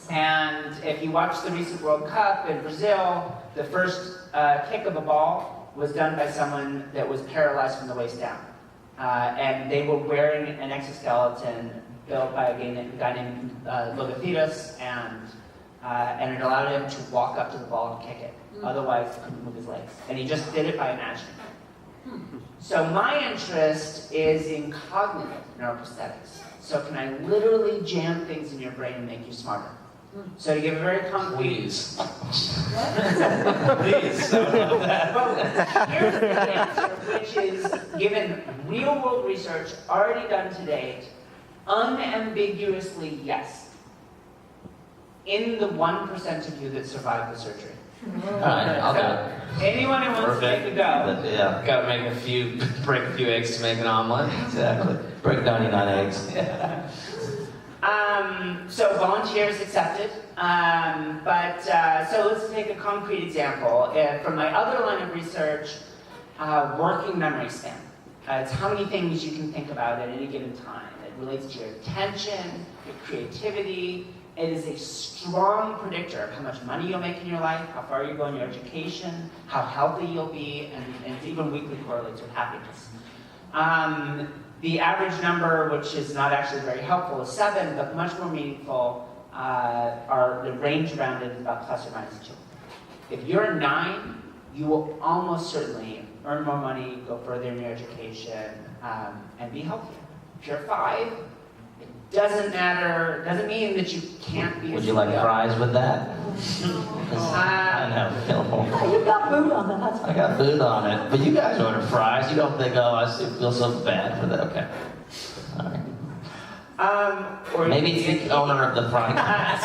And if you watch the recent World Cup in Brazil, the first kick of a ball was done by someone that was paralyzed from the waist down. And they were wearing an exoskeleton built by a guy named Logothetis, and it allowed him to walk up to the ball and kick it. Otherwise, he couldn't move his legs. And he just did it by imagining. So my interest is in cognitive neuroprosthetics. So can I literally jam things in your brain and make you smarter? So to give a very concrete... Please. Please. Well, here's the answer, which is, given real-world research already done to date, unambiguously yes. In the 1% of you that survive the surgery. All right, I'll do it. Anyone who wants to take a go. Yeah, Gotta break a few eggs to make an omelet. exactly. Break 99 eggs. So volunteers accepted. So let's take a concrete example. From my other line of research, working memory span. It's how many things you can think about at any given time. It relates to your attention, your creativity. It is a strong predictor of how much money you'll make in your life, how far you go in your education, how healthy you'll be, and it even weakly correlates with happiness. The average number, which is not actually very helpful, is 7, but much more meaningful, the range around it is about plus or minus 2. If you're 9, you will almost certainly earn more money, go further in your education, and be healthier. If you're 5, doesn't matter, doesn't mean that you can't be a Would you like CEO. fries with that? I know. You got food on that, that's I got food on it. But you guys order fries. You don't think, oh, I feel so bad for that. Okay. All right. Or Maybe it's the owner of the frying pan.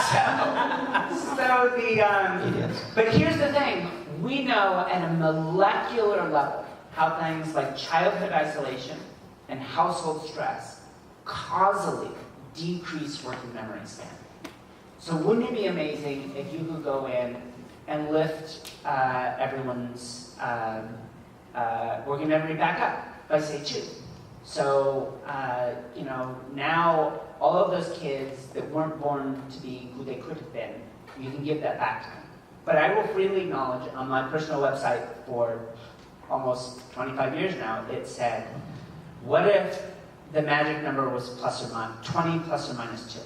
But here's the thing. We know at a molecular level how things like childhood isolation and household stress causally decrease working memory span. So wouldn't it be amazing if you could go in and lift everyone's working memory back up by, say, 2? So, now all of those kids that weren't born to be who they could have been, you can give that back to them. But I will freely acknowledge on my personal website for almost 25 years now, it said, what if the magic number was 20 plus or minus 2?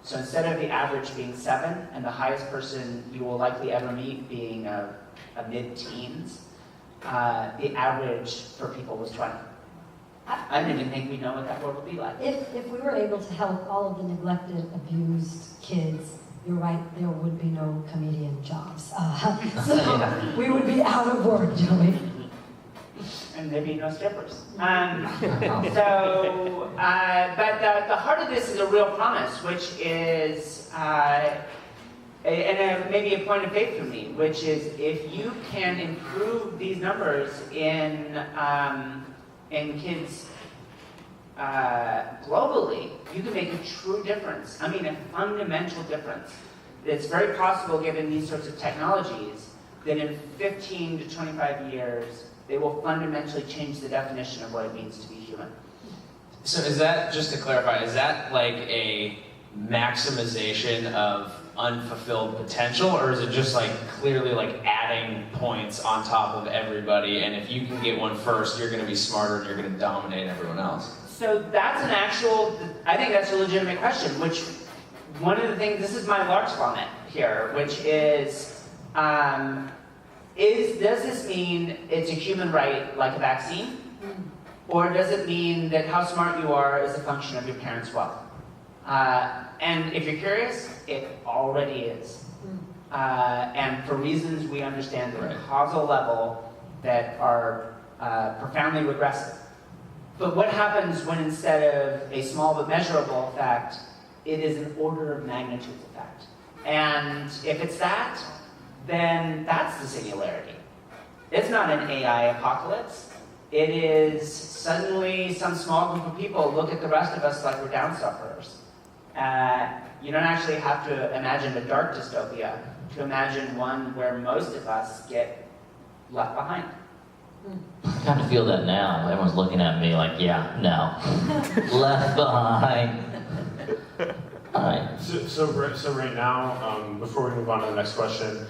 So instead of the average being 7 and the highest person you will likely ever meet being a mid-teens, the average for people was 20. I didn't even think we'd know what that world would be like. If we were able to help all of the neglected, abused kids, you're right, there would be no comedian jobs. So we would be out of work, Joey. And there'd be no strippers. But the heart of this is a real promise, which is, maybe a point of faith for me, which is if you can improve these numbers in kids globally, you can make a true difference. I mean, a fundamental difference it's very possible, given these sorts of technologies, that in 15 to 25 years, they will fundamentally change the definition of what it means to be human. So is that, just to clarify, is that like a maximization of unfulfilled potential, or is it just like clearly like adding points on top of everybody, and if you can get one first, you're going to be smarter and you're going to dominate everyone else? So that's an actual, I think that's a legitimate question, which one of the things, this is my large comment here, which is does this mean it's a human right like a vaccine? Or does it mean that how smart you are is a function of your parents' wealth? And if you're curious, it already is. And for reasons we understand at a causal level that are profoundly regressive. But what happens when instead of a small but measurable effect, it is an order of magnitude effect? And if it's that, then that's the singularity. It's not an AI apocalypse. It is suddenly some small group of people look at the rest of us like we're down sufferers. You don't actually have to imagine a dark dystopia to imagine one where most of us get left behind. I kind of feel that now. Everyone's looking at me like, yeah, no. Left behind. All right. So right now, before we move on to the next question,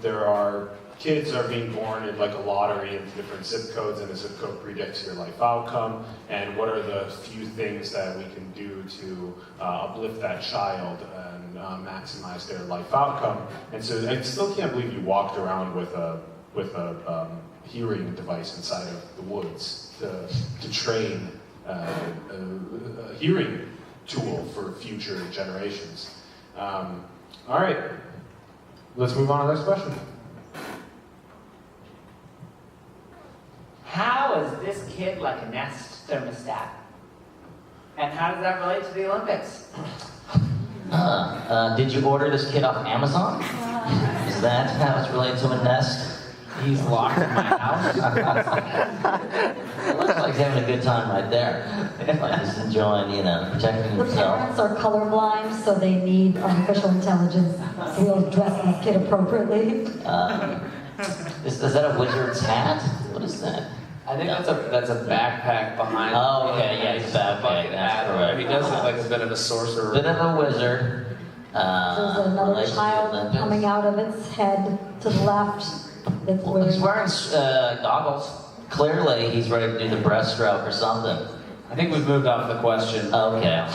there are kids are being born in like a lottery into different zip codes, and the zip code predicts your life outcome. And what are the few things that we can do to uplift that child and maximize their life outcome? And so I still can't believe you walked around with a hearing device inside of the woods to train a hearing tool for future generations. All right, let's move on to the next question. How is this kid like a Nest thermostat? And how does that relate to the Olympics? Did you order this kid off Amazon? Is that how it's related to a Nest? He's locked in my house. It looks like he's having a good time right there. Like he's enjoying, protecting The himself. parents are colorblind, so they need artificial intelligence. So we'll dress this kid appropriately. Is that a wizard's hat? What is that? I think that's a backpack behind. Oh, okay, yeah, it's a backpack. Fucking That's hat. correct. He does look like a bit of a sorcerer. Bit of a wizard. There's another related to the child Olympics. coming out of its head to the left. That's Well, he's wearing wearing goggles. Clearly, he's ready to do the breaststroke or something. I think we've moved off the question. Okay.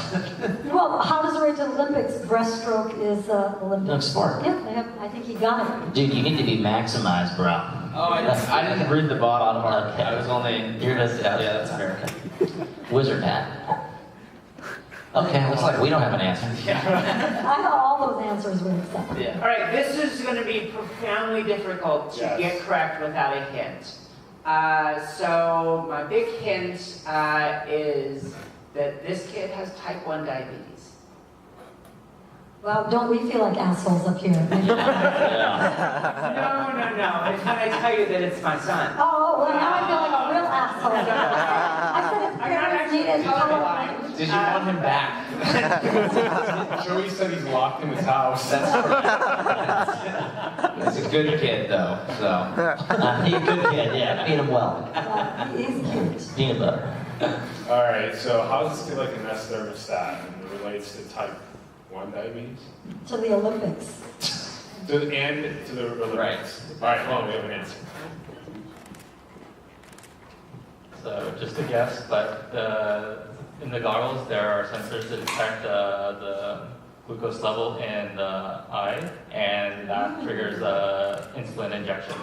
Well, how does it relate to the Olympics? Breaststroke is Olympic. Looks smart. Yeah, I think he got it. Dude, you need to be maximized, bro. Oh, I didn't read the bottom part. Okay. I was only. You're just Yeah, that's fair. Wizard hat. Okay, looks like we don't have an answer. I thought all those answers were accepted. Yeah. All right, this is going to be profoundly difficult to Yes. get correct without a hint. So my big hint is that this kid has type 1 diabetes. Well, don't we feel like assholes up here? Yeah. No. It's when I tell you that it's my son. Oh, well, now I feel like a real asshole. I said his parents needed colorblind. Did you want him back? Joey said he's locked in his house. He's a good kid, though. So He's a good kid, yeah. Feed him well. He's cute. Peanut butter. All right, so how does this feel like a Nest thermostat and it relates to type 1 diabetes? To the Olympics. To the Olympics. Right. All right, hold on, we have an answer. So just a guess, but in the goggles there are sensors that detect the glucose level in the eye, and that triggers insulin injection.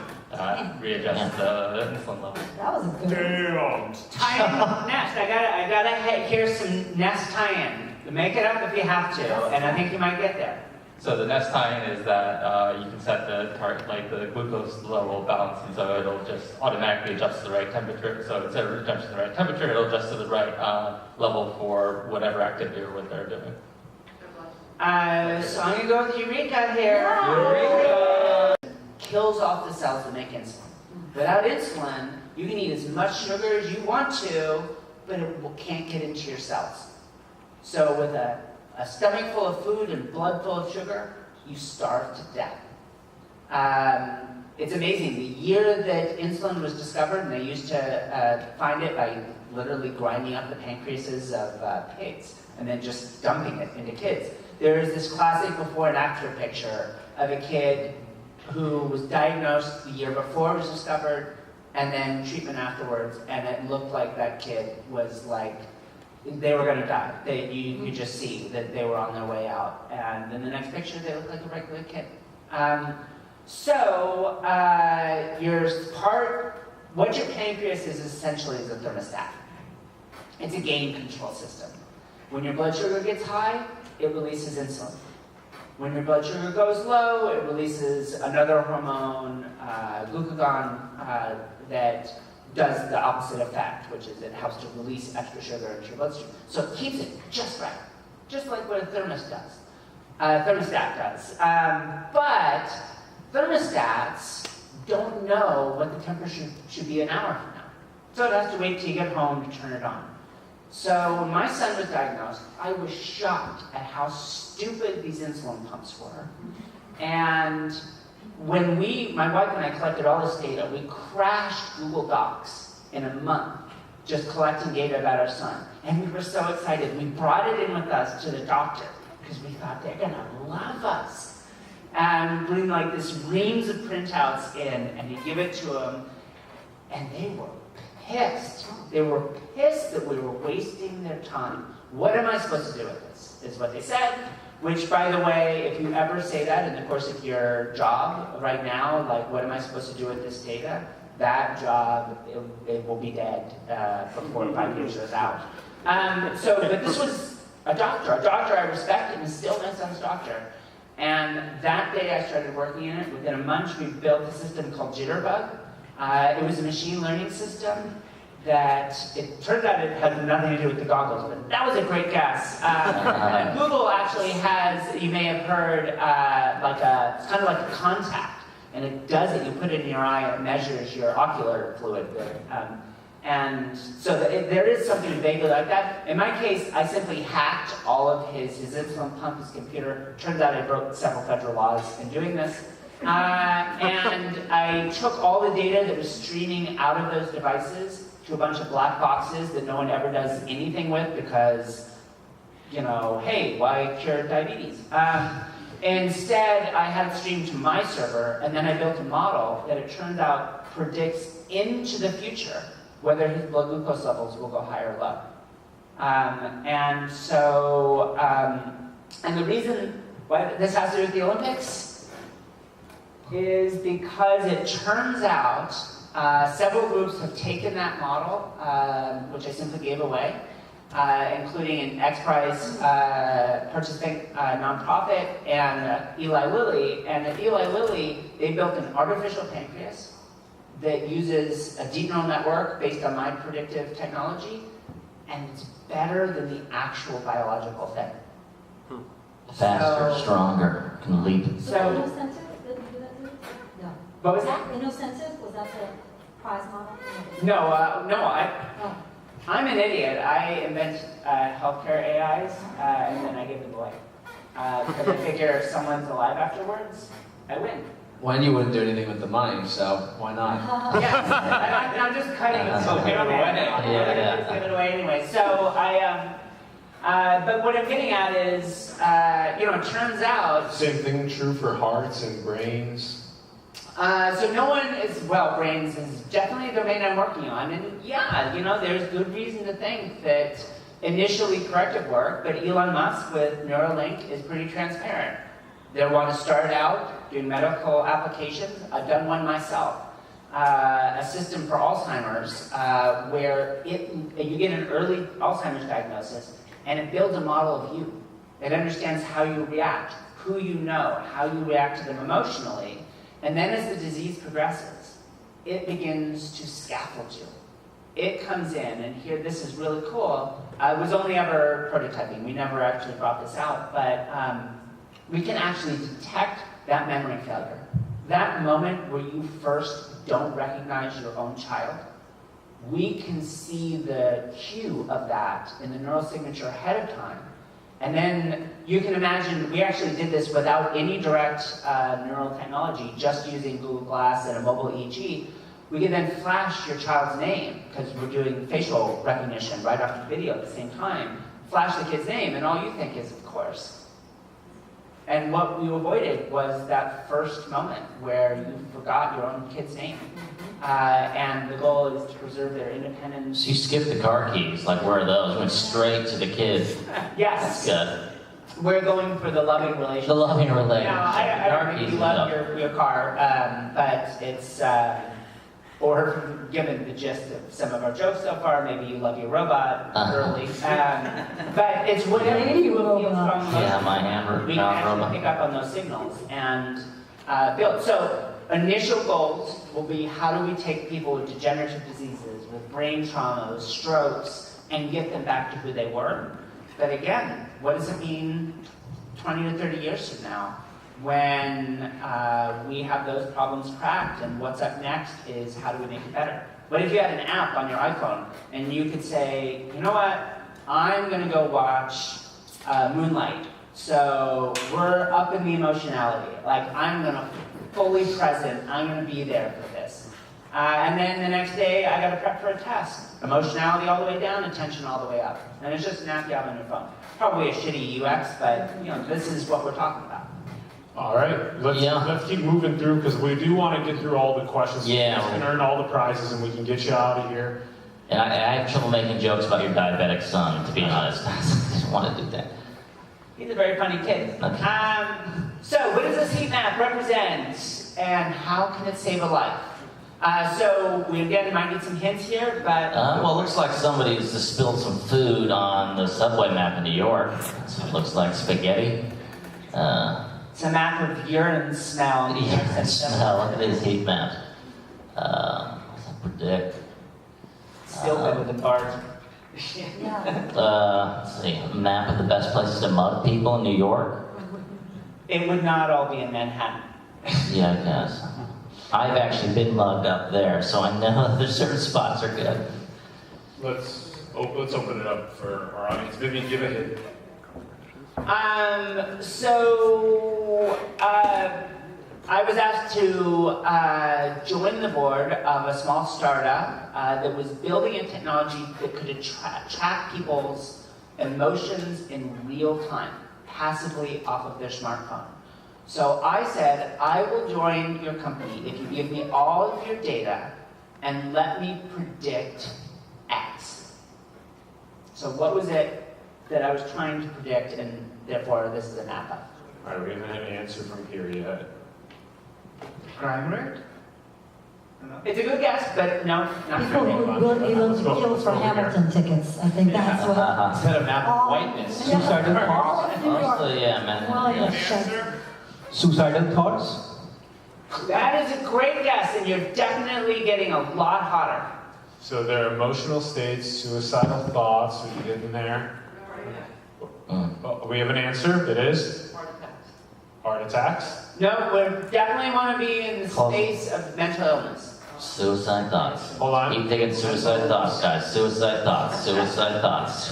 Readjusts the insulin level. That was a good one. Damn. Tie-in Nest. I gotta hear some Nest tie-in. Make it up if you have to, and I think you might get there. So the Nest tie-in is that you can set the target, like the glucose level balance, and so it'll just automatically adjust to the right temperature. So instead of adjusting to the right temperature, it'll adjust to the right level for whatever activity or what they're doing. So I'm gonna go with Eureka here. Eureka kills off the cells that make insulin. Without insulin, you can eat as much sugar as you want to, but it can't get into your cells. So with a stomach full of food and blood full of sugar, you starve to death. It's amazing. The year that insulin was discovered, and they used to find it by literally grinding up the pancreases of pigs and then just dumping it into kids. There is this classic before and after picture of a kid who was diagnosed the year before it was discovered, and then treatment afterwards, and it looked like that kid was like, they were going to die. You could just see that they were on their way out. And in the next picture, they look like a regular kid. What your pancreas is essentially is a thermostat. It's a gain control system. When your blood sugar gets high, it releases insulin. When your blood sugar goes low, it releases another hormone, glucagon, that does the opposite effect, which is it helps to release extra sugar into your bloodstream. So it keeps it just right, just like what a thermostat does. But thermostats don't know what the temperature should be an hour from now. So it has to wait till you get home to turn it on. So when my son was diagnosed, I was shocked at how stupid these insulin pumps were. And when my wife and I collected all this data, we crashed Google Docs in a month just collecting data about our son. And we were so excited. We brought it in with us to the doctor because we thought they're going to love us. And we bring like this reams of printouts in, and you give it to them, and they were pissed. They were pissed that we were wasting their time. What am I supposed to do with this, is what they said. Which, by the way, if you ever say that in the course of your job right now, like, what am I supposed to do with this data? That job, it will be dead before 5 years is out. But this was a doctor I respected, and still my son's doctor. And that day I started working in it. Within a month, we built a system called Jitterbug. It was a machine learning system that it turned out it had nothing to do with the goggles, but that was a great guess. Google actually has, you may have heard, it's kind of like a contact, and it does it. You put it in your eye, and it measures your ocular fluid. And so there is something vaguely like that. In my case, I simply hacked all of his insulin pump, his computer. Turns out I broke several federal laws in doing this. And I took all the data that was streaming out of those devices to a bunch of black boxes that no one ever does anything with because, hey, why cure diabetes? Instead, I had it streamed to my server, and then I built a model that it turns out predicts into the future whether his blood glucose levels will go high or low. And the reason why this has to do with the Olympics is because it turns out several groups have taken that model, which I simply gave away, including an X-Prize participant nonprofit and Eli Lilly. And at Eli Lilly, they built an artificial pancreas that uses a deep neural network based on my predictive technology, and it's better than the actual biological thing. Faster, stronger, can leap. Innocentive? Did you do that too? No. What was that? Innocentive? Was that the prize model? I'm an idiot. I invent healthcare AIs, and then I give them away. Because I figure if someone's alive afterwards, I win. When you wouldn't do anything with the money, so why not? Yeah, I'm just cutting it. So give it away. Just give it away anyway. So but what I'm getting at is, it turns out. Same thing true for hearts and brains. So no one is, brains is definitely a domain I'm working on. And yeah, there's good reason to think that initially corrective work, but Elon Musk with Neuralink is pretty transparent. They want to start out doing medical applications. I've done one myself. A system for Alzheimer's where you get an early Alzheimer's diagnosis and it builds a model of you. It understands how you react, who you know, how you react to them emotionally. And then as the disease progresses, it begins to scaffold you. It comes in, and here, this is really cool. It was only ever prototyping. We never actually brought this out, but we can actually detect that memory failure. That moment where you first don't recognize your own child, we can see the cue of that in the neural signature ahead of time. And then you can imagine, we actually did this without any direct neural technology, just using Google Glass and a mobile EEG. We could then flash your child's name, because we're doing facial recognition right after the video at the same time. Flash the kid's name, and all you think is, of course. And what we avoided was that first moment where you forgot your own kid's name. And the goal is to preserve their independence. So you skipped the car keys, like where are those? Went straight to the kid. Yes. That's good. We're going for the loving relationship. The loving relationship. Now, I Car don't think keys you is love up. your car, but it's, or given the gist of some of our jokes so far, maybe you love your robot early. But it's whatever you feel strong emotion. Yeah, my hammer. We can actually pick up on those signals and build. So initial goals will be, how do we take people with degenerative diseases, with brain trauma, with strokes, and get them back to who they were? But again, what does it mean 20 to 30 years from now when we have those problems cracked, and what's up next is how do we make it better? What if you had an app on your iPhone and you could say, you know what, I'm going to go watch Moonlight. So we're up in the emotionality. Like, I'm going to fully present. I'm going to be there for this. And then the next day, I got to prep for a test. Emotionality all the way down, attention all the way up. And it's just an app you have on your phone. Probably a shitty UX, but this is what we're talking about. All right, let's keep moving through, because we do want to get through all the questions. Yeah. We can earn all the prizes, and we can get you out of here. And I have trouble making jokes about your diabetic son, to be honest. I just want to do that. He's a very funny kid. Okay. So what does this heat map represent, and how can it save a life? So we again might need some hints here, but... Well, it looks like somebody's just spilled some food on the subway map in New York. So it looks like spaghetti. It's a map of urine smell. Urine smell. Look at this heat map. What's that predict? Still good with the bars. Let's see. A map of the best places to mug people in New York. It would not all be in Manhattan. Yeah, I guess. I've actually been mugged up there, so I know there's certain spots are good. Let's open it up for our audience. Vivienne, give a hint. I was asked to join the board of a small startup that was building a technology that could track people's emotions in real time, passively off of their smartphone. So I said, I will join your company if you give me all of your data and let me predict X. So what was it that I was trying to predict, and therefore this is a map of? All right, we haven't had an answer from here yet. Crime rate? It's a good guess, but no, not People for who would be willing to kill for Hamilton tickets. I think that's what. It's got a map of whiteness. Yeah. Suicidal thoughts? All of New York. Honestly, yeah, man. Well, Yeah. yes, Suicidal thoughts? That is a great guess, and you're definitely getting a lot hotter. So there are emotional states, suicidal thoughts, we get in there. Oh, we have an answer, it is? Heart attacks. No, we definitely want to be in the space of mental illness. Suicide thoughts. Hold on. Keep thinking suicide thoughts, guys. Suicide thoughts. Suicide thoughts.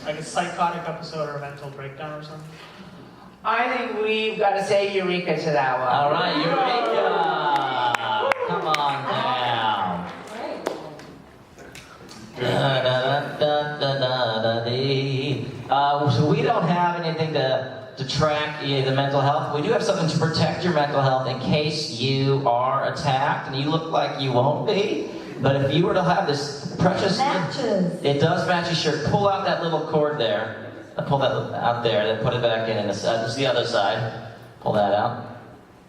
Like a psychotic episode or a mental breakdown or something? I think we've got to say Eureka to that one. All right, Eureka! Come on down. So we don't have anything to track the mental health. We do have something to protect your mental health in case you are attacked, and you look like you won't be. But if you were to have this precious... Matches. It does match your shirt. Pull out that little cord there. Pull that out there, then put it back in, and this is the other side. Pull that out.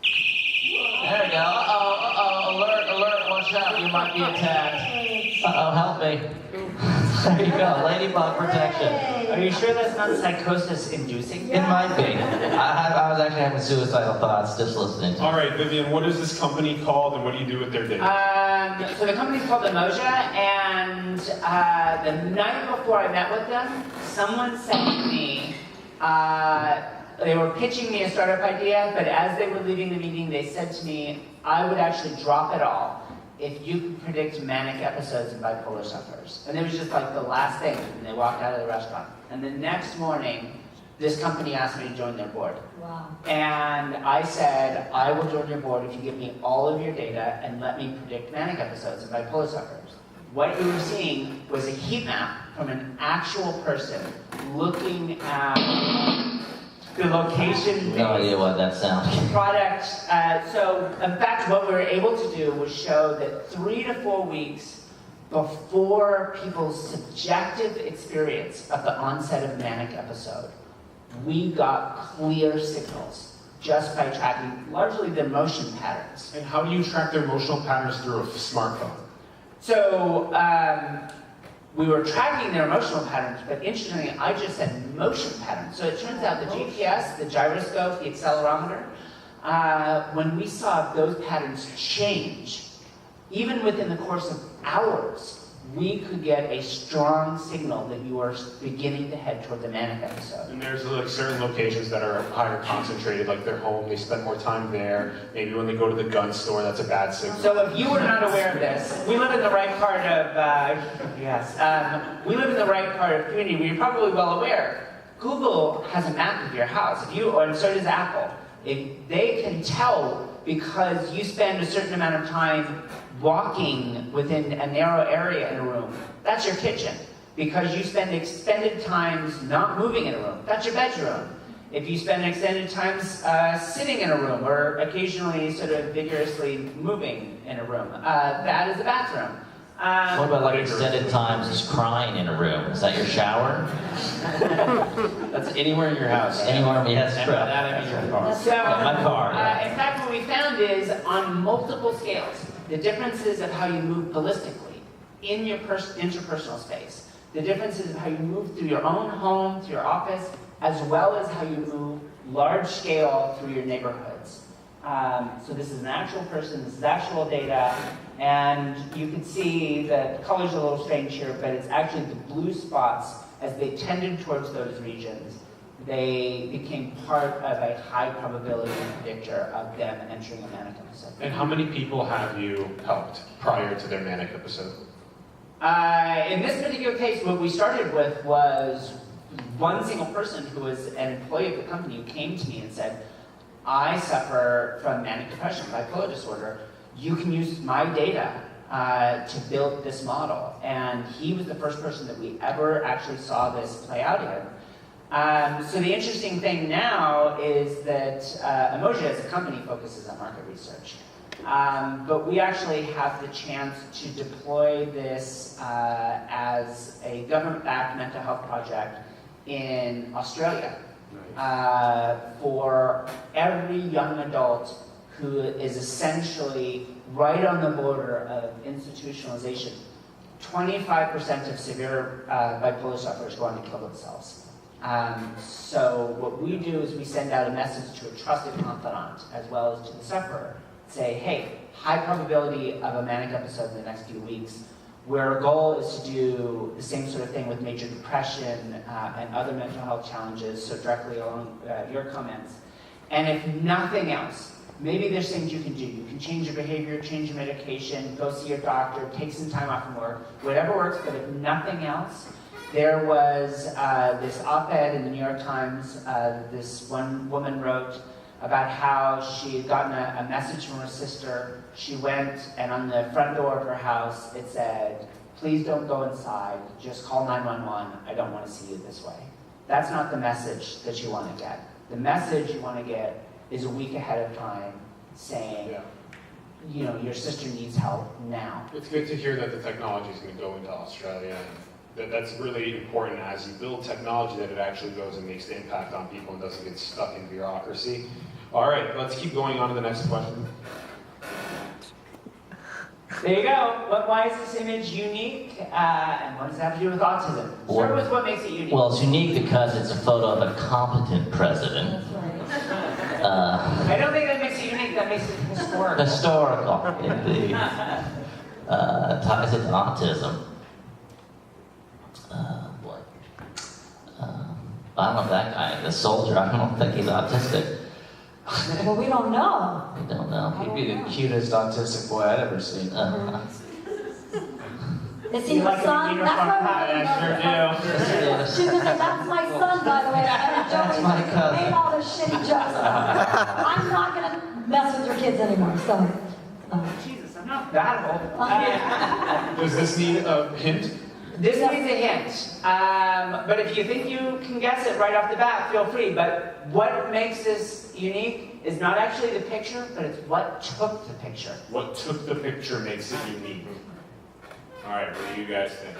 There we go. Uh-oh, alert, watch out, you might be attacked. Uh-oh, help me. There you go, ladybug protection. Are you sure that's not psychosis-inducing? It might be. I was actually having suicidal thoughts just listening to it. All right, Vivienne, what is this company called, and what do you do with their data? So the company's called Emoja, and the night before I met with them, someone said to me, they were pitching me a startup idea, but as they were leaving the meeting, they said to me, I would actually drop it all if you could predict manic episodes in bipolar sufferers. And it was just like the last thing, and they walked out of the restaurant. And the next morning, this company asked me to join their board. Wow. And I said, I will join your board if you give me all of your data and let me predict manic episodes in bipolar sufferers. What you were seeing was a heat map from an actual person looking at the location. No idea what that sounds. Product. So, in fact, what we were able to do was show that 3 to 4 weeks before people's subjective experience of the onset of manic episode, we got clear signals just by tracking largely their motion patterns. And how do you track their emotional patterns through a smartphone? So, we were tracking their emotional patterns, but interestingly, I just said motion patterns. So it turns out the GPS, the gyroscope, the accelerometer, when we saw those patterns change, even within the course of hours, we could get a strong signal that you are beginning to head toward the manic episode. And there's like certain locations that are higher concentrated, like their home, they spend more time there. Maybe when they go to the gun store, that's a bad signal. So if you were not aware of this, we live in the right part of, we live in the right part of community where you're probably well aware. Google has a map of your house, and so does Apple. If they can tell because you spend a certain amount of time walking within a narrow area in a room, that's your kitchen. Because you spend extended times not moving in a room, that's your bedroom. If you spend extended times sitting in a room or occasionally sort of vigorously moving in a room, that is the bathroom. What about like extended times just crying in a room? Is that your shower? That's anywhere in your house. Anywhere, yes, And correct. by that I mean your car. So, my car. Yeah. in fact, what we found is on multiple scales, the differences of how you move ballistically in your interpersonal space, the differences of how you move through your own home, through your office, as well as how you move large scale through your neighborhoods. So this is an actual person, this is actual data, and you can see that the colors are a little strange here, but it's actually the blue spots as they tended towards those regions. They became part of a high probability predictor of them entering a manic episode. And how many people have you helped prior to their manic episode? In this particular case, what we started with was one single person who was an employee of the company who came to me and said, I suffer from manic depression, bipolar disorder. You can use my data to build this model. And he was the first person that we ever actually saw this play out in. So the interesting thing now is that Emoji as a company focuses on market research. But we actually have the chance to deploy this as a government-backed mental health project in Australia for every young adult who is essentially right on the border of institutionalization. 25% of severe bipolar sufferers go on to kill themselves. So what we do is we send out a message to a trusted confidant as well as to the sufferer. Say, hey, high probability of a manic episode in the next few weeks, where our goal is to do the same sort of thing with major depression and other mental health challenges, so directly along your comments. And if nothing else, maybe there's things you can do. You can change your behavior, change your medication, go see your doctor, take some time off from work, whatever works, but if nothing else, there was this op-ed in the New York Times this one woman wrote about how she had gotten a message from her sister. She went, and on the front door of her house, it said, please don't go inside, just call 911, I don't want to see you this way. That's not the message that you want to get. The message you want to get is a week ahead of time saying, you know, your sister needs help now. It's good to hear that the technology is going to go into Australia. That's really important as you build technology, that it actually goes and makes the impact on people and doesn't get stuck in bureaucracy. All right, let's keep going on to the next question. There you go. Why is this image unique? And what does that have to do with autism? Start with what makes it unique. Well, it's unique because it's a photo of a competent president. I don't think that makes it unique, that makes it historical. Historical, indeed. Ties it to autism. Boy. I don't know if that guy, the soldier, I don't think he's autistic. Well, we don't know. I don't know. He'd be the cutest autistic boy I'd ever seen. Is he your son? That's why we I sure do. She's gonna say, that's my son, by the way. And That's my Joey cousin. made all this shitty jokes. I'm not gonna mess with your kids anymore, so. Jesus, I'm not that old. Does this need a hint? This needs a hint. But if you think you can guess it right off the bat, feel free. But what makes this unique is not actually the picture, but it's what took the picture. What took the picture makes it unique. All right, what do you guys think?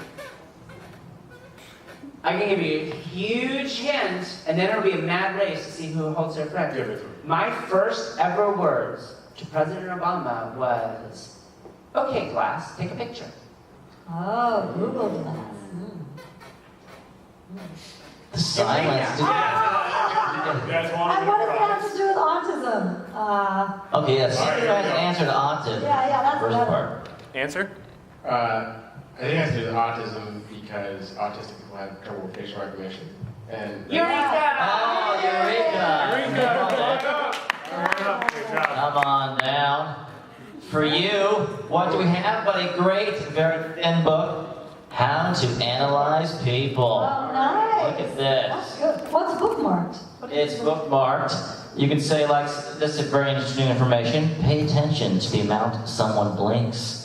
I can give you a huge hint, and then it'll be a mad race to see who holds their breath. Give it to me. My first ever words to President Obama was, "Okay, Glass, take a picture." Oh, Google Glass. The silence. You guys want And what does it have to do with autism? Okay, yes. All right, You here we guys go. answered autism. Yeah, that's First better. part. Answer? I think it has to do with autism because autistic people have trouble with facial recognition. And Eureka! Oh, Eureka! Come on down. For you, what do we have but a great, very thin book? How to Analyze People. Oh, nice. Look at That's this. good. What's bookmarked? It's bookmarked. You can say, like, this is very interesting information. Pay attention to the amount someone blinks.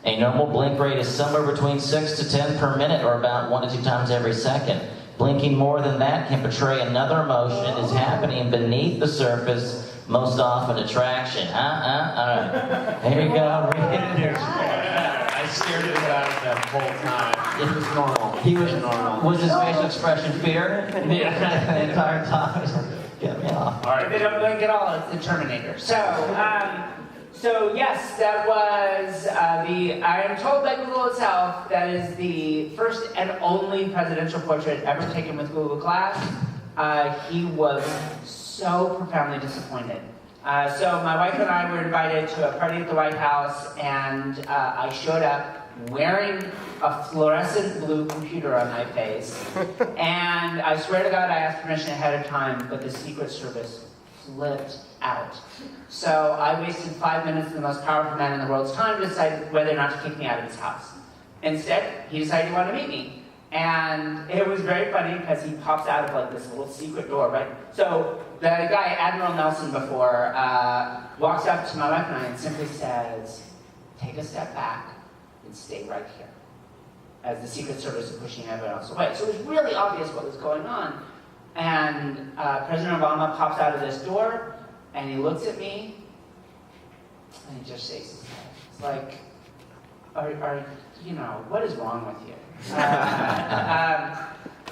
A normal blink rate is somewhere between 6 to 10 per minute, or about 1 to 2 times every second. Blinking more than that can portray another emotion is happening beneath the surface, most often attraction. All right. Here you go. Read it. I stared at that that whole time. It was normal. He was normal. Was his facial expression fear? Yeah, the entire time. Get me off. All right, if they don't blink at all, it's the Terminator. So yes, that was I am told by Google itself, that is the first and only presidential portrait ever taken with Google Glass. He was so profoundly disappointed. So my wife and I were invited to a party at the White House, and I showed up wearing a fluorescent blue computer on my face. And I swear to God, I asked permission ahead of time, but the Secret Service flipped out. So I wasted 5 minutes of the most powerful man in the world's time to decide whether or not to kick me out of his house. Instead, he decided he wanted to meet me. And it was very funny because he pops out of like this little secret door, right? So the guy, Admiral Nelson before, walks up to my wife and I and simply says, "Take a step back and stay right here," as the Secret Service is pushing everyone else away. So it was really obvious what was going on. And President Obama pops out of this door, and he looks at me, and he just shakes his head. It's like, what is wrong with you?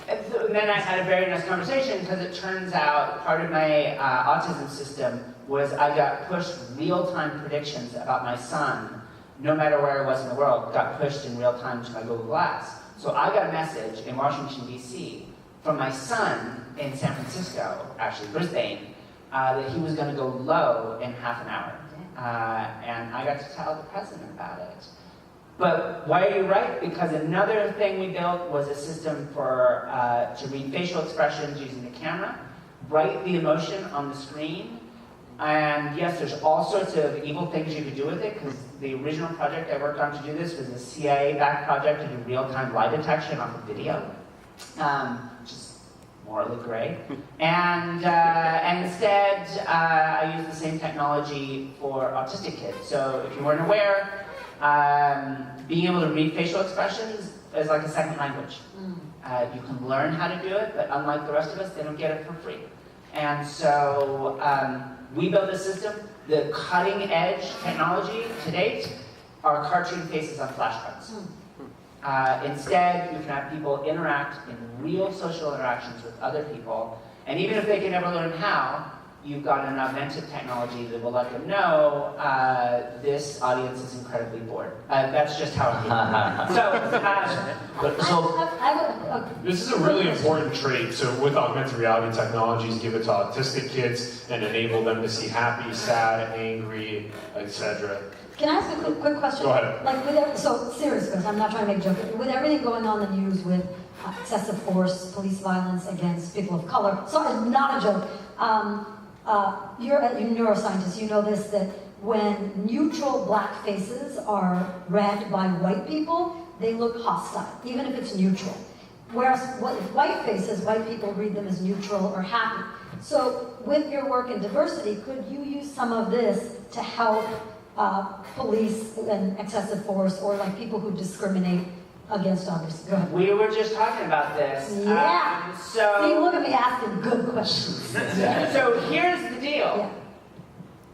And then I had a very nice conversation, because it turns out part of my autism system was I got pushed real-time predictions about my son, no matter where I was in the world, got pushed in real time to my Google Glass. So I got a message in Washington, D.C. from my son in San Francisco, actually Brisbane, that he was going to go low in half an hour. And I got to tell the president about it. But why are you right? Because another thing we built was a system for to read facial expressions using the camera, write the emotion on the screen. And yes, there's all sorts of evil things you could do with it, because the original project I worked on to do this was a CIA-backed project to do real-time lie detection off of video, which is morally gray. And instead, I used the same technology for autistic kids. So if you weren't aware, being able to read facial expressions is like a second language. You can learn how to do it, but unlike the rest of us, they don't get it for free. And so we built a system. The cutting edge technology to date are cartoon faces on flashcards. Instead, you can have people interact in real social interactions with other people, and even if they can never learn how, you've got an augmented technology that will let them know this audience is incredibly bored. That's just how it This is a really important trait. So with augmented reality technologies, give it to autistic kids and enable them to see happy, sad, angry, etc. Can I ask a quick question? Go ahead. Like so serious, because I'm not trying to make a joke. With everything going on in the news with excessive force, police violence against people of color, sorry, not a joke. You're a neuroscientist, you know this, that when neutral black faces are read by white people, they look hostile, even if it's neutral. Whereas if white faces, white people read them as neutral or happy. So with your work in diversity, could you use some of this to help police and excessive force, or like people who discriminate against others? Go ahead. We were just talking about this. Yeah. See, look at me asking good questions. So here's the deal. Yeah.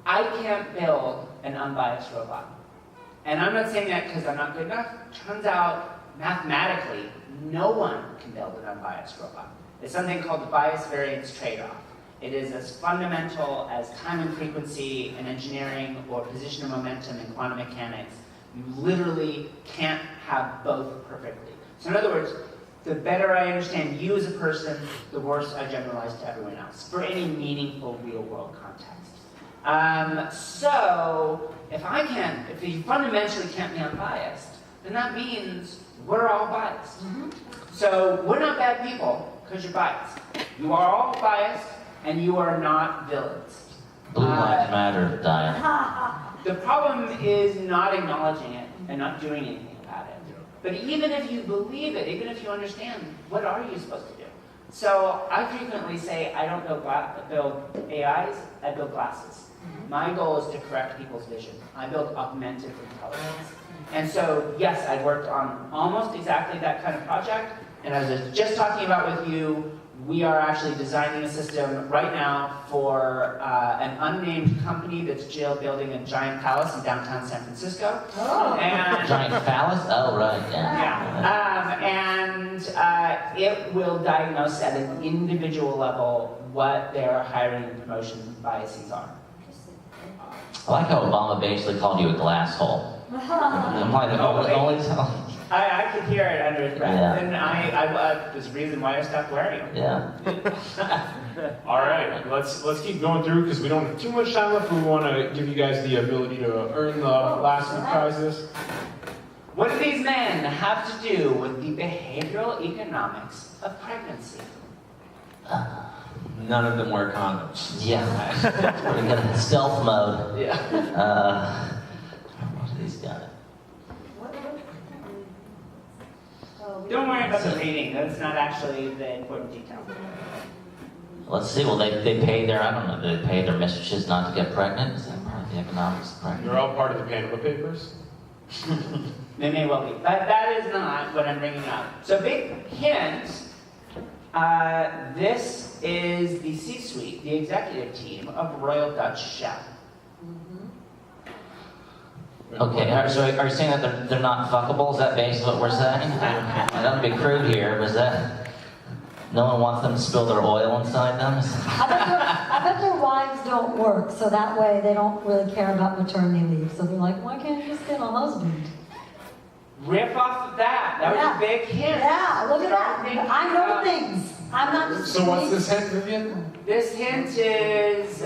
I can't build an unbiased robot. And I'm not saying that because I'm not good enough. Turns out, mathematically, no one can build an unbiased robot. It's something called the bias variance trade-off. It is as fundamental as time and frequency in engineering or position and momentum in quantum mechanics. You literally can't have both perfectly. So in other words, the better I understand you as a person, the worse I generalize to everyone else, for any meaningful real-world context. So, if you fundamentally can't be unbiased, then that means we're all biased. So we're not bad people because you're biased. You are all biased, and you are not villains. Blue Lives Matter, Diane. The problem is not acknowledging it and not doing anything about it. But even if you believe it, even if you understand, what are you supposed to do? So I frequently say, I don't build AIs, I build glasses. My goal is to correct people's vision. I build augmented intelligence. And so, yes, I worked on almost exactly that kind of project. And as I was just talking about with you, we are actually designing a system right now for an unnamed company that's building a giant palace in downtown San Francisco. Oh. And Giant palace? Oh, right, yeah. It will diagnose at an individual level what their hiring and promotion biases are. I like how Obama basically called you a glass hole. I'm like, only tell. I could hear it under his breath, Yeah. and there's a reason why I stopped wearing them. Yeah. All right, let's keep going through because we don't have too much time left. We want to give you guys the ability to earn the last few prizes. What do these men have to do with the behavioral economics of pregnancy? None of them wear condoms. Yeah. We're gonna stealth mode. Yeah. What do these guys? Don't worry about the reading. That's not actually the important detail. Let's see. Well, they pay their, I don't know, they pay their mistresses not to get pregnant. Is that part of the economics of pregnancy? They're all part of the Panama Papers. They may well be, but that is not what I'm bringing up. So big hint, this is the C-suite, the executive team of Royal Dutch Shell. Okay, so are you saying that they're not fuckable? Is that basically what we're saying? I don't be crude here, but is that... No one wants them to spill their oil inside them? I bet their wives don't work, so that way they don't really care about maternity leave. So they're like, why can't you just get a husband? Rip off of that. That was a big hint. Yeah, look at that. I know things. I'm not just... So what's this hint, Vivienne? This hint is,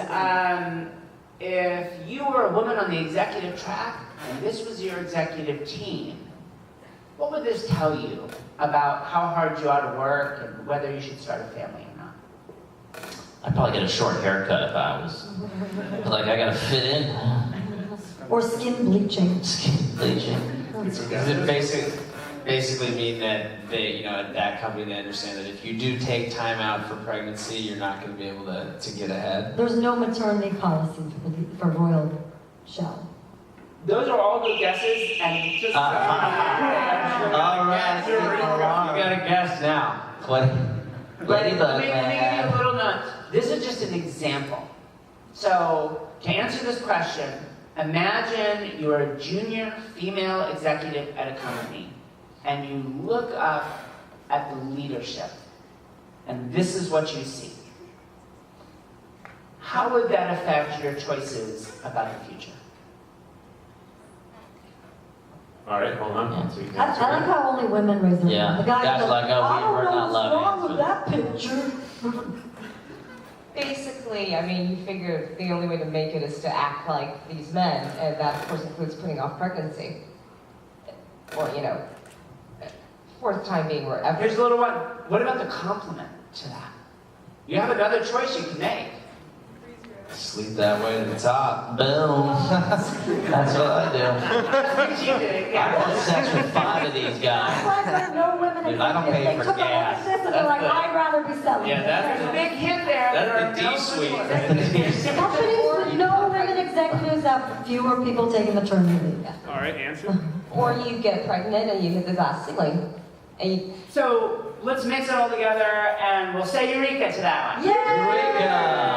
if you were a woman on the executive track, and this was your executive team, what would this tell you about how hard you ought to work and whether you should start a family or not? I'd probably get a short haircut if I was... Like, I gotta fit in. Or skin bleaching. Skin bleaching. Does it basically mean that they, at that company, they understand that if you do take time out for pregnancy, you're not going to be able to get ahead? There's no maternity policy for Royal Shell. Those are all good guesses, and just... All right, you got a guess now. Let me give you a little nudge. This is just an example. So, to answer this question, imagine you're a junior female executive at a company, and you look up at the leadership, and this is what you see. How would that affect your choices about the future? All right, hold on. I like how only women raise their hand. The guys That's go, like, oh, I don't we're know not what's wrong loving with that picture. Basically, I mean, you figure the only way to make it is to act like these men, and that, of course, includes putting off pregnancy. Or, fourth time being wherever. Here's a little one. What about the complement to that? You have another choice you can make. Sleep that way to the top. Boom. That's what I do. You did it, I yeah. had sex with 5 of these guys. That's why there are no women Dude, I don't executives. pay They for took a look at gas. this and they're like, That's the- I'd rather be selling. Yeah, this." that's There's a big hint there. That's There are the no D-suite. executives. Companies with no women executives have fewer people taking maternity leave. All right, answer. Or you get pregnant and you hit the glass ceiling. And you, So let's mix it all together and we'll say Eureka to that one. Eureka!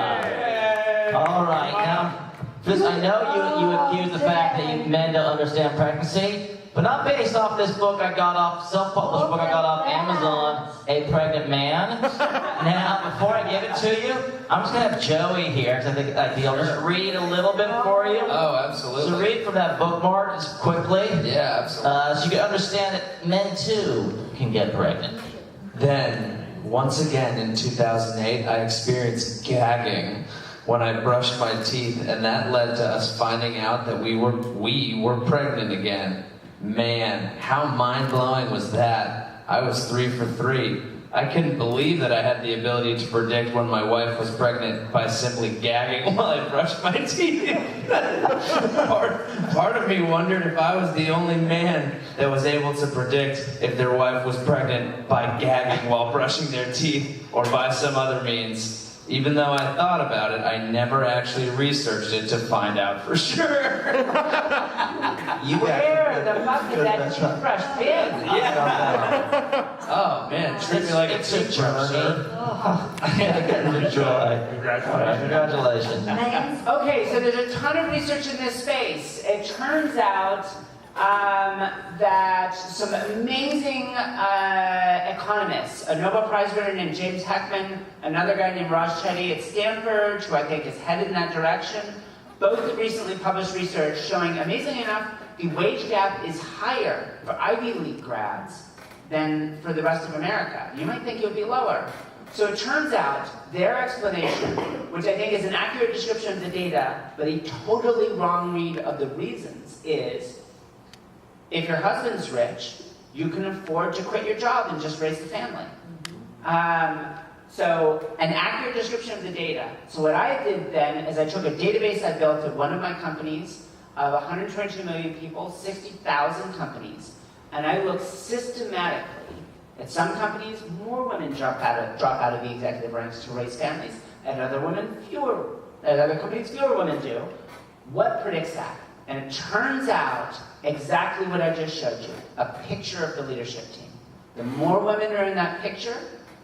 All right, now, Chris, I know you accuse the fact that men don't understand pregnancy, but not based off this book I got off, self-published book I got off Amazon, A Pregnant Man. Now, before I give it to you, I'm just gonna have Joey here, because I think I'll just read a little bit for you. Oh, absolutely. So read from that bookmark just quickly, Yeah, absolutely. so you can understand that men too can get pregnant. Then, once again in 2008, I experienced gagging when I brushed my teeth, and that led to us finding out that we were pregnant again. Man, how mind-blowing was that? I was 3 for 3. I couldn't believe that I had the ability to predict when my wife was pregnant by simply gagging while I brushed my teeth. Part of me wondered if I was the only man that was able to predict if their wife was pregnant by gagging while brushing their teeth or by some other means. Even though I thought about it, I never actually researched it to find out for sure. Where the fuck did that toothbrush been? Yeah. Oh man, treat me like It's a a toothbrush. journey. Enjoy. Congratulations. Names? Okay, so there's a ton of research in this space. It turns out that some amazing economists, a Nobel Prize winner named James Heckman, another guy named Raj Chetty at Stanford, who I think is headed in that direction, both recently published research showing, amazingly enough, the wage gap is higher for Ivy League grads than for the rest of America. You might think it would be lower. So it turns out their explanation, which I think is an accurate description of the data, but a totally wrong read of the reasons, is if your husband's rich, you can afford to quit your job and just raise the family. So an accurate description of the data. So what I did then is I took a database I built at one of my companies of 122 million people, 60,000 companies, and I looked systematically at some companies, more women drop out of the executive ranks to raise families. At other companies, fewer women do. What predicts that? And it turns out exactly what I just showed you, a picture of the leadership team. The more women are in that picture,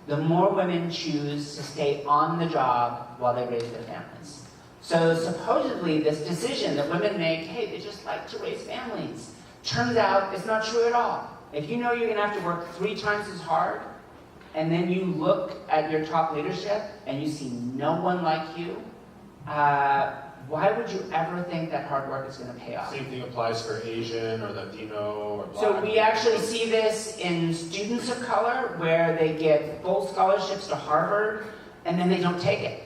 the more women choose to stay on the job while they raise their families. So supposedly this decision that women make, hey, they just like to raise families, turns out it's not true at all. If you know you're gonna have to work 3 times as hard, and then you look at your top leadership and you see no one like you, why would you ever think that hard work is going to pay off? Same thing applies for Asian or Latino or Black. So we actually see this in students of color where they get full scholarships to Harvard and then they don't take it.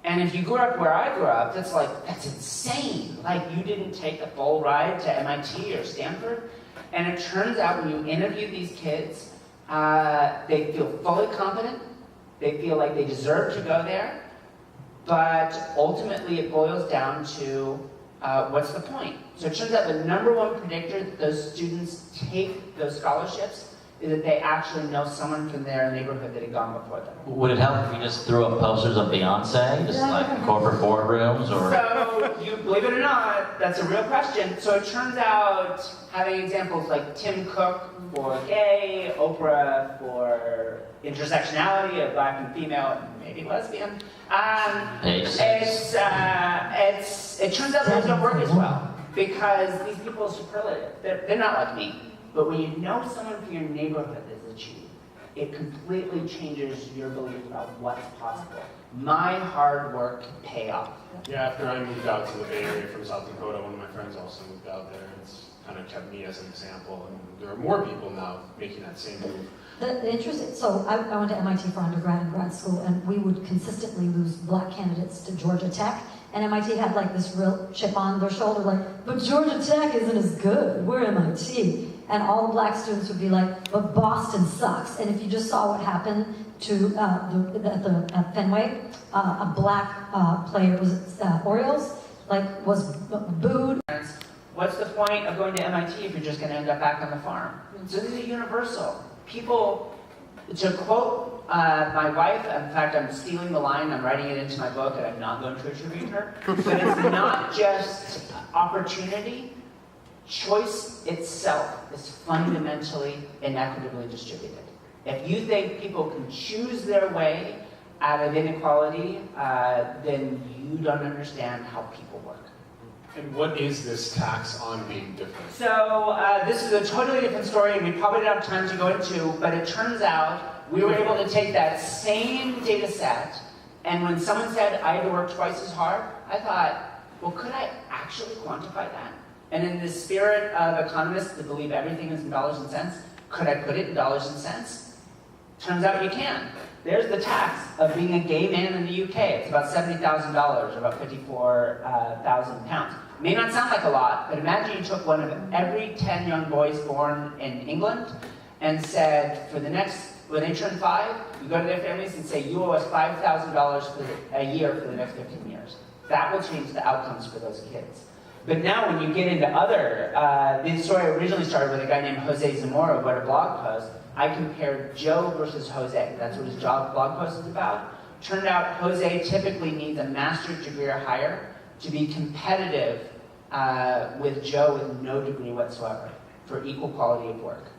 And if you grew up where I grew up, that's insane. Like you didn't take a full ride to MIT or Stanford. And it turns out when you interview these kids, they feel fully competent. They feel like they deserve to go there. But ultimately, it boils down to what's the point? So it turns out the #1 predictor that those students take those scholarships is that they actually know someone from their neighborhood that had gone before them. Would it help if we just threw up posters of Beyonce, just like in corporate boardrooms, or? So, you believe it or not, that's a real question. So it turns out having examples like Tim Cook for gay, Oprah for intersectionality of Black and female, and maybe lesbian. It turns out those don't work as well because these people are superlative. They're not like me. But when you know someone from your neighborhood has achieved, it completely changes your belief about what's possible. My hard work can pay off. Yeah, after I moved out to the Bay Area from South Dakota, one of my friends also moved out there. It's kind of kept me as an example. And there are more people now making that same move. The interesting, so I went to MIT for undergrad and grad school, and we would consistently lose Black candidates to Georgia Tech. And MIT had like this real chip on their shoulder, like, but Georgia Tech isn't as good. We're MIT. And all the Black students would be like, but Boston sucks. And if you just saw what happened at Fenway, a black player was Orioles, was booed. What's the point of going to MIT if you're just going to end up back on the farm? So this is universal. People, to quote my wife, in fact, I'm stealing the line, I'm writing it into my book, and I'm not going to attribute her, but it's not just opportunity. Choice itself is fundamentally inequitably distributed. If you think people can choose their way out of inequality, then you don't understand how people work. And what is this tax on being different? So this is a totally different story, and we probably don't have time to go into, but it turns out we were able to take that same data set, and when someone said I had to work twice as hard, I thought, well, could I actually quantify that? And in the spirit of economists that believe everything is in dollars and cents, could I put it in dollars and cents? Turns out you can. There's the tax of being a gay man in the UK. It's about $70,000, or about 54,000 pounds. May not sound like a lot, but imagine you took one of every 10 young boys born in England and said, for the next, when they turn 5, you go to their families and say, you owe us $5,000 a year for the next 15 years. That will change the outcomes for those kids. But now when you get into other, the story originally started with a guy named Jose Zamora who wrote a blog post. I compared Joe versus Jose. That's what his blog post is about. Turned out Jose typically needs a master's degree or higher to be competitive with Joe with no degree whatsoever for equal quality of work.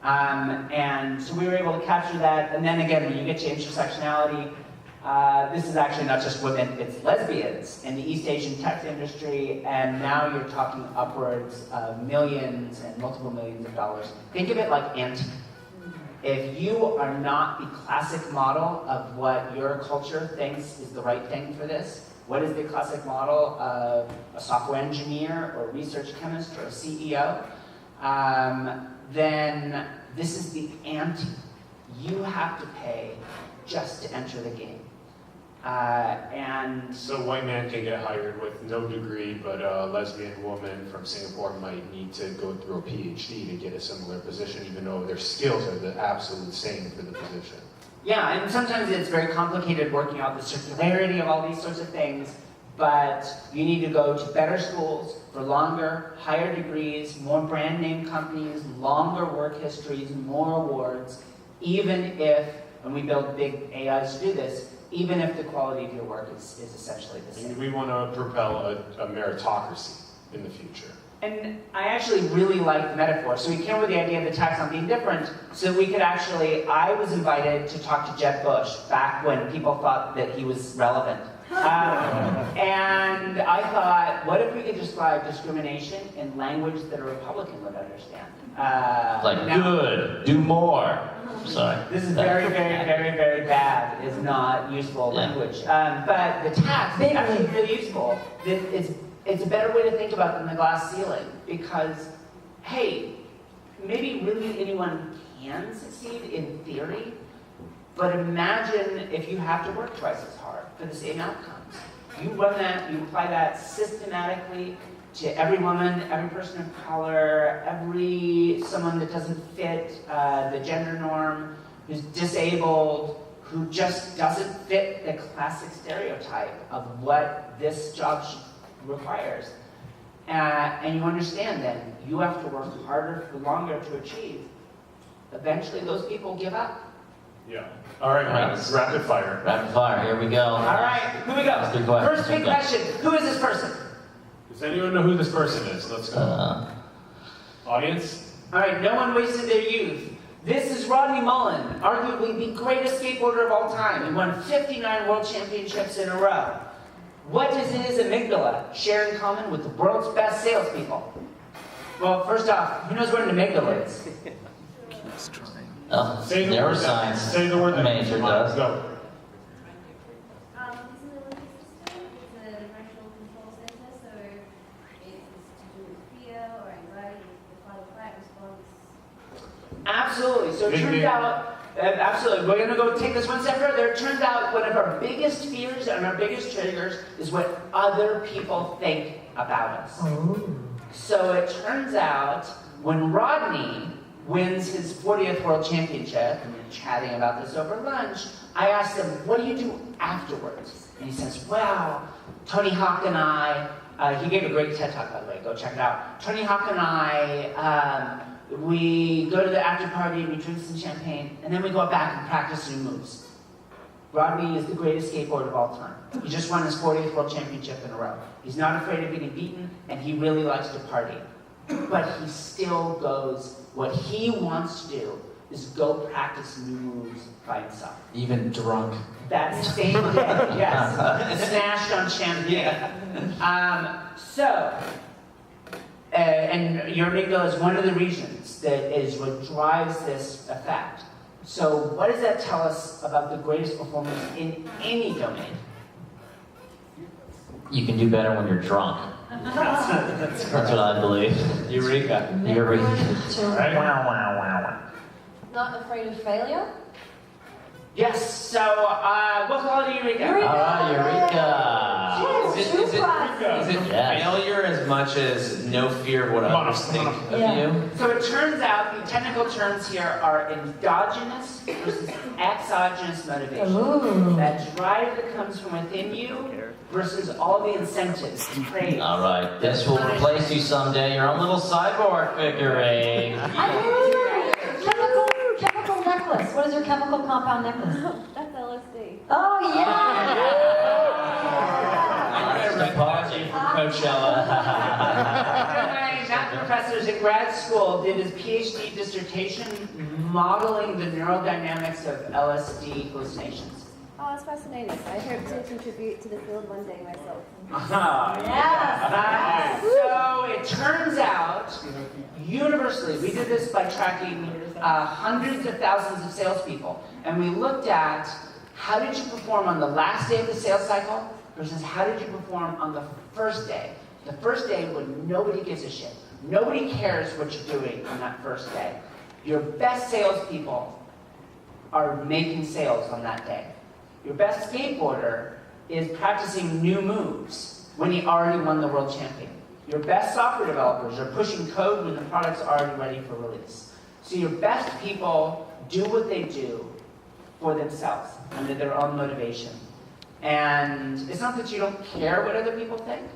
And so we were able to capture that. And then again, when you get to intersectionality, this is actually not just women, it's lesbians in the East Asian tech industry, and now you're talking upwards of millions and multiple millions of dollars. Think of it like anti. If you are not the classic model of what your culture thinks is the right thing for this, what is the classic model of a software engineer or a research chemist or a CEO, then this is the ante. You have to pay just to enter the game. And so a white man can get hired with no degree, but a lesbian woman from Singapore might need to go through a PhD to get a similar position, even though their skills are the absolute same for the position. yeah, and sometimes it's very complicated working out the circularity of all these sorts of things, but you need to go to better schools for longer, higher degrees, more brand name companies, longer work histories, more awards, even if, and we build big AIs to do this, even if the quality of your work is essentially the same. And we want to propel a meritocracy in the future. And I actually really like the metaphor. So we came up with the idea of the tax on being different so that we could actually, I was invited to talk to Jeb Bush back when people thought that he was relevant. And I thought, what if we could describe discrimination in language that a Republican would understand? Good, do more. Sorry. This is very, very, very, very bad. It's not useful language. But the tax is actually really useful. It's a better way to think about than the glass ceiling because, hey, maybe really anyone can succeed in theory, but imagine if you have to work twice as hard for the same outcomes. You run that, you apply that systematically to every woman, every person of color, someone that doesn't fit the gender norm, who's disabled, who just doesn't fit the classic stereotype of what this job requires. And you understand then, you have to work harder for longer to achieve. Eventually those people give up. Yeah. All right, rapid fire. Rapid fire, here we go. All right, here we go. Good question. First big question, who is this person? Does anyone know who this person is? Let's go. Audience? All right, no one wasted their youth. This is Rodney Mullen, arguably the greatest skateboarder of all time. He won 59 world championships in a row. What does his amygdala share in common with the world's best salespeople? Well, first off, who knows what an amygdala is? Oh, Say the word. neuroscience Say the word. major does. Go. Absolutely. So it turns out, absolutely, we're going to go take this one step further. It turns out one of our biggest fears and our biggest triggers is what other people think about us. So it turns out when Rodney wins his 40th world championship, and we're chatting about this over lunch, I asked him, what do you do afterwards? And he says, well, Tony Hawk and I, he gave a great TED Talk, by the way, go check it out. Tony Hawk and I, we go to the after party, we drink some champagne, and then we go back and practice new moves. Rodney is the greatest skateboarder of all time. He just won his 40th world championship in a row. He's not afraid of getting beaten, and he really likes to party. But he still goes, what he wants to do is go practice new moves by himself. Even drunk. That same day, yes. Smashed on champagne. And your amygdala is one of the regions that is what drives this effect. So what does that tell us about the greatest performance in any domain? You can do better when you're drunk. That's what I believe. Eureka. Eureka. Right? Wow, wow, wow. Not afraid of failure? Yes, so we'll call it Eureka. Eureka! Is it Yes. failure as much as no fear of what others think of you? So it turns out the technical terms here are endogenous versus exogenous motivation. Ooh. That drive that comes from within you versus all the incentives and praise. All right, this will replace you someday. Your own little cyborg figurine. Chemical necklace. What is your chemical compound necklace? That's LSD. Oh, yeah! Apology from Coachella. One of my math professors at grad school did his PhD dissertation modeling the neurodynamics of LSD hallucinations. Oh, that's fascinating. I hope to contribute to the field one day myself. So it turns out, universally, we did this by tracking hundreds of thousands of salespeople, and we looked at how did you perform on the last day of the sales cycle versus how did you perform on the first day. The first day when nobody gives a shit. Nobody cares what you're doing on that first day. Your best salespeople are making sales on that day. Your best skateboarder is practicing new moves when he already won the world champion. Your best software developers are pushing code when the product's already ready for release. So your best people do what they do for themselves, under their own motivation. And it's not that you don't care what other people think.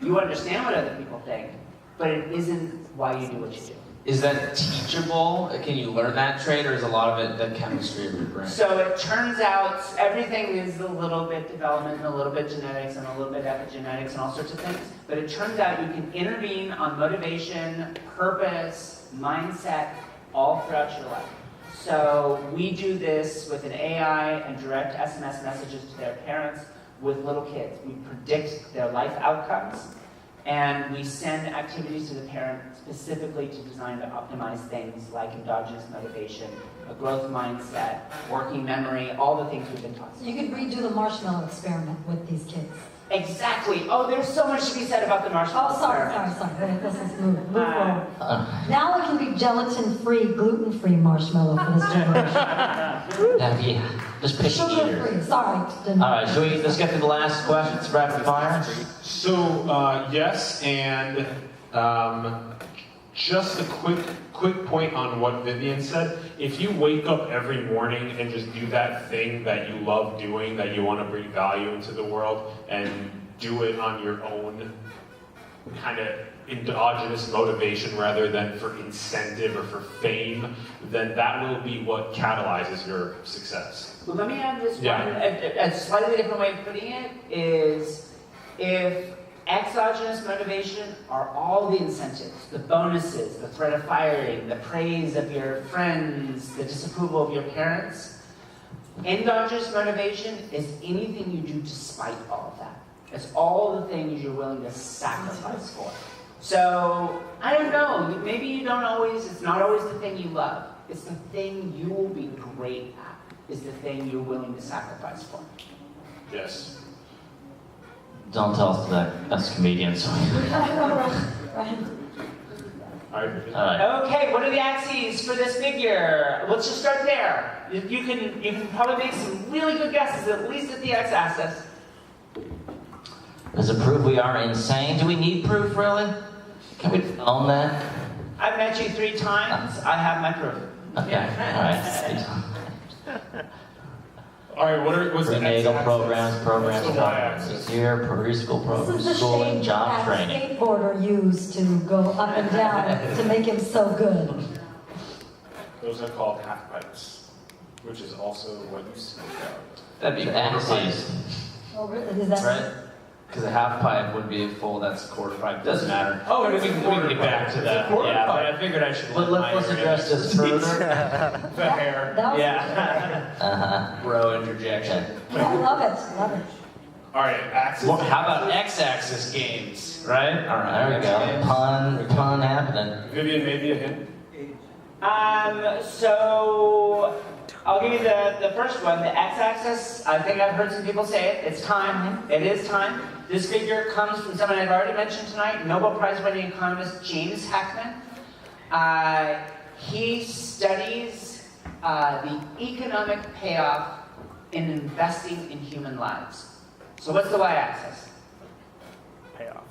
You understand what other people think, but it isn't why you do what you do. Is that teachable? Can you learn that trait, or is a lot of it the chemistry of your brain? So it turns out everything is a little bit development, and a little bit genetics, and a little bit epigenetics, and all sorts of things. But it turns out you can intervene on motivation, purpose, mindset, all throughout your life. So we do this with an AI and direct SMS messages to their parents with little kids. We predict their life outcomes, and we send activities to the parent specifically to design to optimize things like endogenous motivation, a growth mindset, working memory, all the things we've been talking about. You could redo the marshmallow experiment with these kids. Exactly. Oh, there's so much to be said about the marshmallow experiment. Sorry. This is move forward. Now it can be gelatin-free, gluten-free marshmallow for this generation. Just pick a eater. Sugar-free. Sorry. All right, let's get to the last questions, rapid fire. So, yes, and just a quick point on what Vivienne said. If you wake up every morning and just do that thing that you love doing, that you want to bring value into the world, and do it on your own kind of endogenous motivation rather than for incentive or for fame, then that will be what catalyzes your success. Well, let me add this one. A slightly different way of putting it is if exogenous motivation are all the incentives, the bonuses, the threat of firing, the praise of your friends, the disapproval of your parents. Endogenous motivation is anything you do despite all of that. It's all the things you're willing to sacrifice for. So, I don't know, maybe you don't always, it's not always the thing you love. It's the thing you will be great at, is the thing you're willing to sacrifice for. Yes. Don't tell us that. That's comedians. All right. Okay, what are the axes for this figure? Let's just start there. You can probably make some really good guesses, at least at the x-axis. Does it prove we are insane? Do we need proof, really? Can we own that? I've met you 3 times. I have my proof. Okay, all right. All right, what's the Prenatal x-axis? programs, What's the y-axis? year, preschool This programs, is the schooling, shape job that training. skateboarder used to go up and down to make him so good. Those are called half pipes, which is also what you speak out. That'd be Axes. Oh, really? Is that right? Because a half pipe would be full. That's quarter pipe. Doesn't matter. Oh, we it's a can quarter get back pipe. to It's a that. quarter Yeah, but pipe. I figured I should. Let's address this further. The hair. that was, Uh-huh. Bro interjection. I love it, love it. All right, axis. Well, how about x-axis games, right? All right, there we go. Pun happening. Vivienne, maybe a hint? So I'll give you the first one, the x-axis. I think I've heard some people say it. It's time. It is time. This figure comes from someone I've already mentioned tonight, Nobel Prize-winning economist James Heckman. He studies the economic payoff in investing in human lives. So what's the y-axis? Payoff.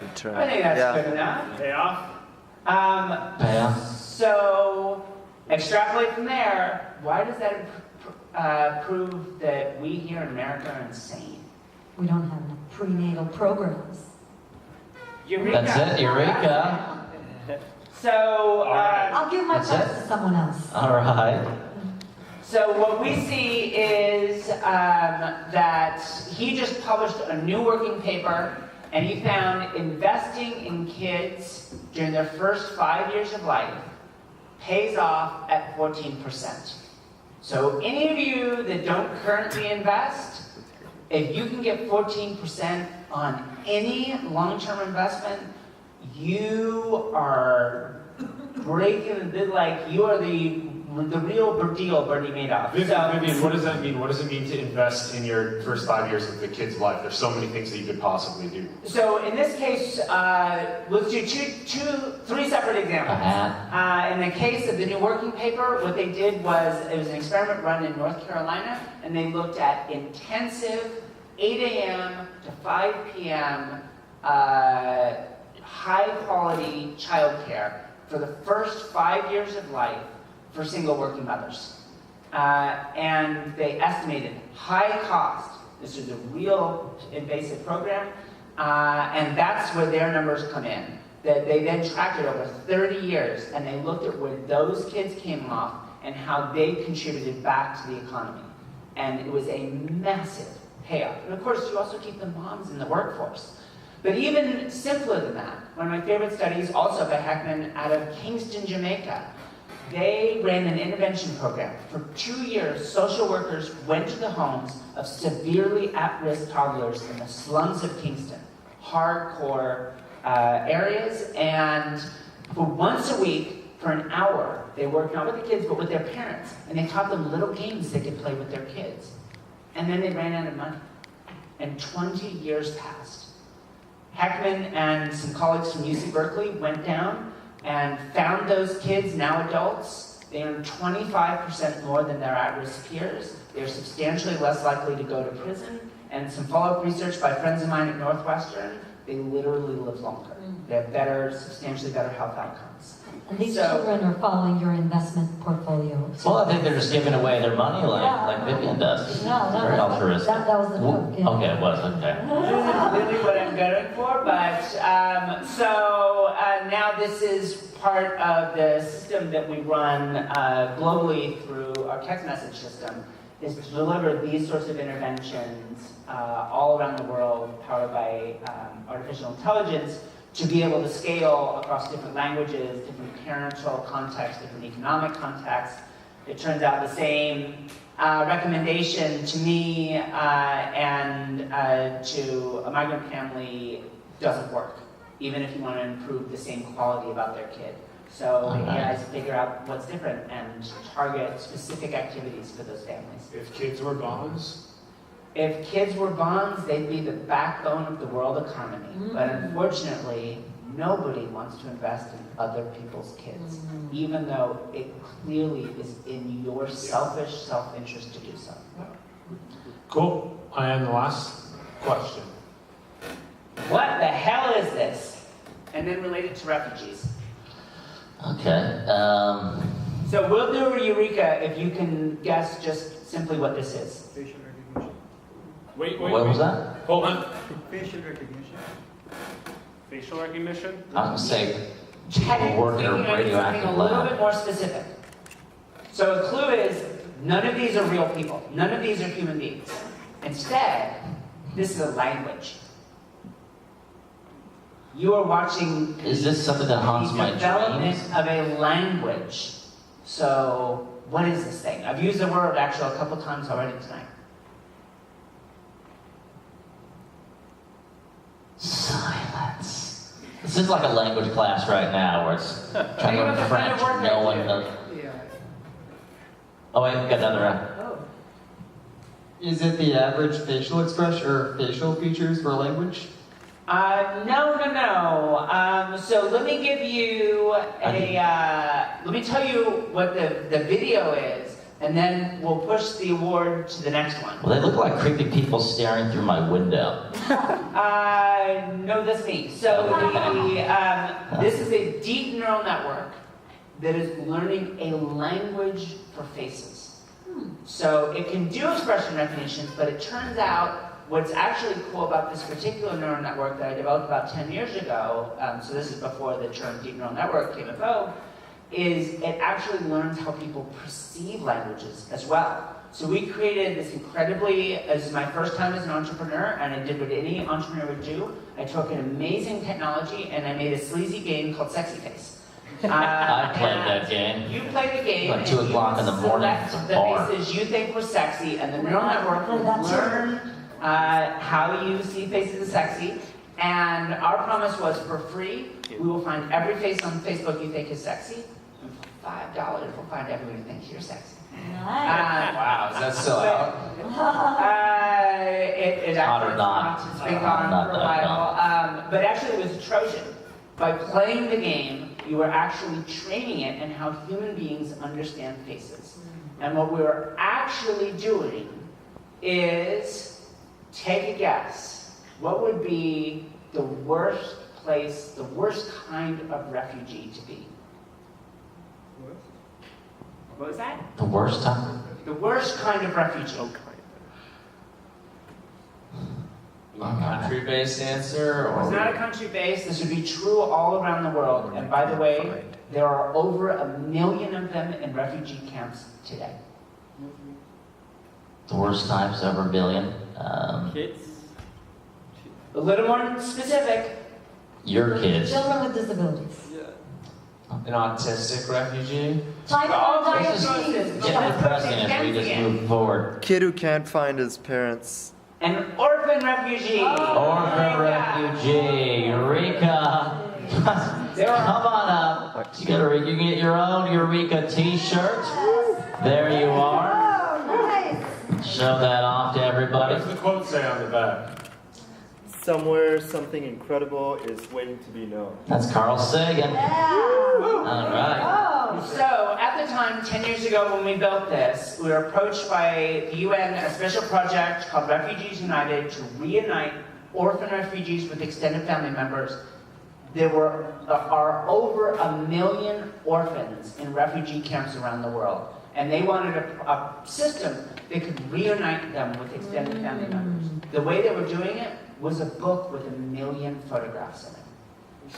I think that's good enough. Payoff? Payoff. So, extrapolate from there, why does that prove that we here in America are insane? We don't have enough prenatal programs. Eureka. That's it, Eureka. So, I'll give my That's prize it? to someone else. All right. so what we see is that he just published a new working paper, and he found investing in kids during their first 5 years of life pays off at 14%. So any of you that don't currently invest, if you can get 14% on any long-term investment, you are breaking the bid, like you are the real deal Bernie Madoff. Vivienne, what does that mean? What does it mean to invest in your first 5 years of the kid's life? There's so many things that you could possibly do. So in this case, let's do three separate examples. In the case of the new working paper, what they did was, it was an experiment run in North Carolina, and they looked at intensive 8 a.m. to 5 p.m. High quality childcare for the first 5 years of life for single working mothers. And they estimated high cost. This is a real invasive program. And that's where their numbers come in. That they then tracked it over 30 years, and they looked at where those kids came off and how they contributed back to the economy. And it was a massive payoff. And of course, you also keep the moms in the workforce. But even simpler than that, one of my favorite studies, also by Heckman, out of Kingston, Jamaica, they ran an intervention program. For 2 years, social workers went to the homes of severely at-risk toddlers in the slums of Kingston, hardcore areas, and for once a week, for an hour, they worked not with the kids, but with their parents, and they taught them little games they could play with their kids. And then they ran out of money, and 20 years passed. Heckman and some colleagues from UC Berkeley went down and found those kids, now adults. They earn 25% more than their at-risk peers. They're substantially less likely to go to prison. And some follow-up research by friends of mine at Northwestern, they literally live longer. They have better, substantially better health outcomes. And these children are following your investment portfolio. Well, I think they're just giving away their money like Vivienne does. No, Very altruistic. that was the joke. Yeah. Okay, it was, okay. This is really what I'm going for, but now this is part of the system that we run globally through our text message system, is to deliver these sorts of interventions all around the world, powered by artificial intelligence, to be able to scale across different languages, different parental contexts, different economic contexts. It turns out the same recommendation to me and to a migrant family doesn't work, even if you want to improve the same quality about their kid. So you guys figure out what's different and target specific activities for those families. If kids were bonds? If kids were bonds, they'd be the backbone of the world economy. But unfortunately, nobody wants to invest in other people's kids, even though it clearly is in your selfish self-interest to do so. Cool. And the last question. What the hell is this? and then relate it to refugees. Okay. So we'll do Eureka if you can guess just simply what this is. Facial recognition. Wait, What was that? Hold on. Facial recognition. Facial recognition? I was gonna say, Technically working in a speaking, I need something radioactive a little lab. bit more specific. So a clue is, none of these are real people. None of these are human beings. Instead, this is a language. You are watching Is this something that haunts the my development dreams? of a language. So, what is this thing? I've used the word actually a couple times already tonight. Silence. This is like a language class right now where it's trying to Think learn about the kind of French. work No I one do. knows. Yeah. Oh wait, we got another round. Oh. Is it the average facial expression or facial features for a language? No. So let me give you let me tell you what the video is, and then we'll push the award to the next one. Well, they look like creepy people staring through my window. No, that's me. So this is a deep neural network that is learning a language for faces. So it can do expression recognition, but it turns out what's actually cool about this particular neural network that I developed about 10 years ago, so this is before the term deep neural network came in vogue, is it actually learns how people perceive languages as well. So we created this incredibly, this is my first time as an entrepreneur, and I did what any entrepreneur would do. I took an amazing technology and I made a sleazy game called Sexy Face. I played that game. You play the game, Like 2 o'clock in the morning, it's a select the bar. faces you think were sexy, and the neural network will learn how you see faces as sexy. And our promise was, for free, we will find every face on Facebook you think is sexy, and for $5, we'll find everyone who thinks you're sexy. Wow, is that still out? It Hot actually or not? it's been gone Not for a that while. But actually it was a Trojan. By playing the game, you were actually training it in how human beings understand faces. And what we were actually doing is, take a guess, what would be the worst place, the worst kind of refugee to be? What was that? The worst time? The worst kind of refugee. Country-based answer, or It's not a country base. This would be true all around the world. And by the way, there are over 1 million of them in refugee camps today. The worst times over 1 billion. Kids? A little more specific. Your kids. Children with disabilities. an autistic refugee? Type Oh, 1 this is diabetes. Get the president as we just move forward. Kid who can't find his parents. An orphan refugee. Orphan refugee, Eureka. Come on up. You can get your own Eureka t-shirt. There you are. Oh, nice. Show that off to everybody. What does the quote say on the back? Somewhere something incredible is waiting to be known. That's Carl Sagan. All right. So, at the time, 10 years ago when we built this, we were approached by the UN, a special project called Refugees United, to reunite orphan refugees with extended family members. There are over 1 million orphans in refugee camps around the world. And they wanted a system that could reunite them with extended family members. The way they were doing it was a book with 1 million photographs in it.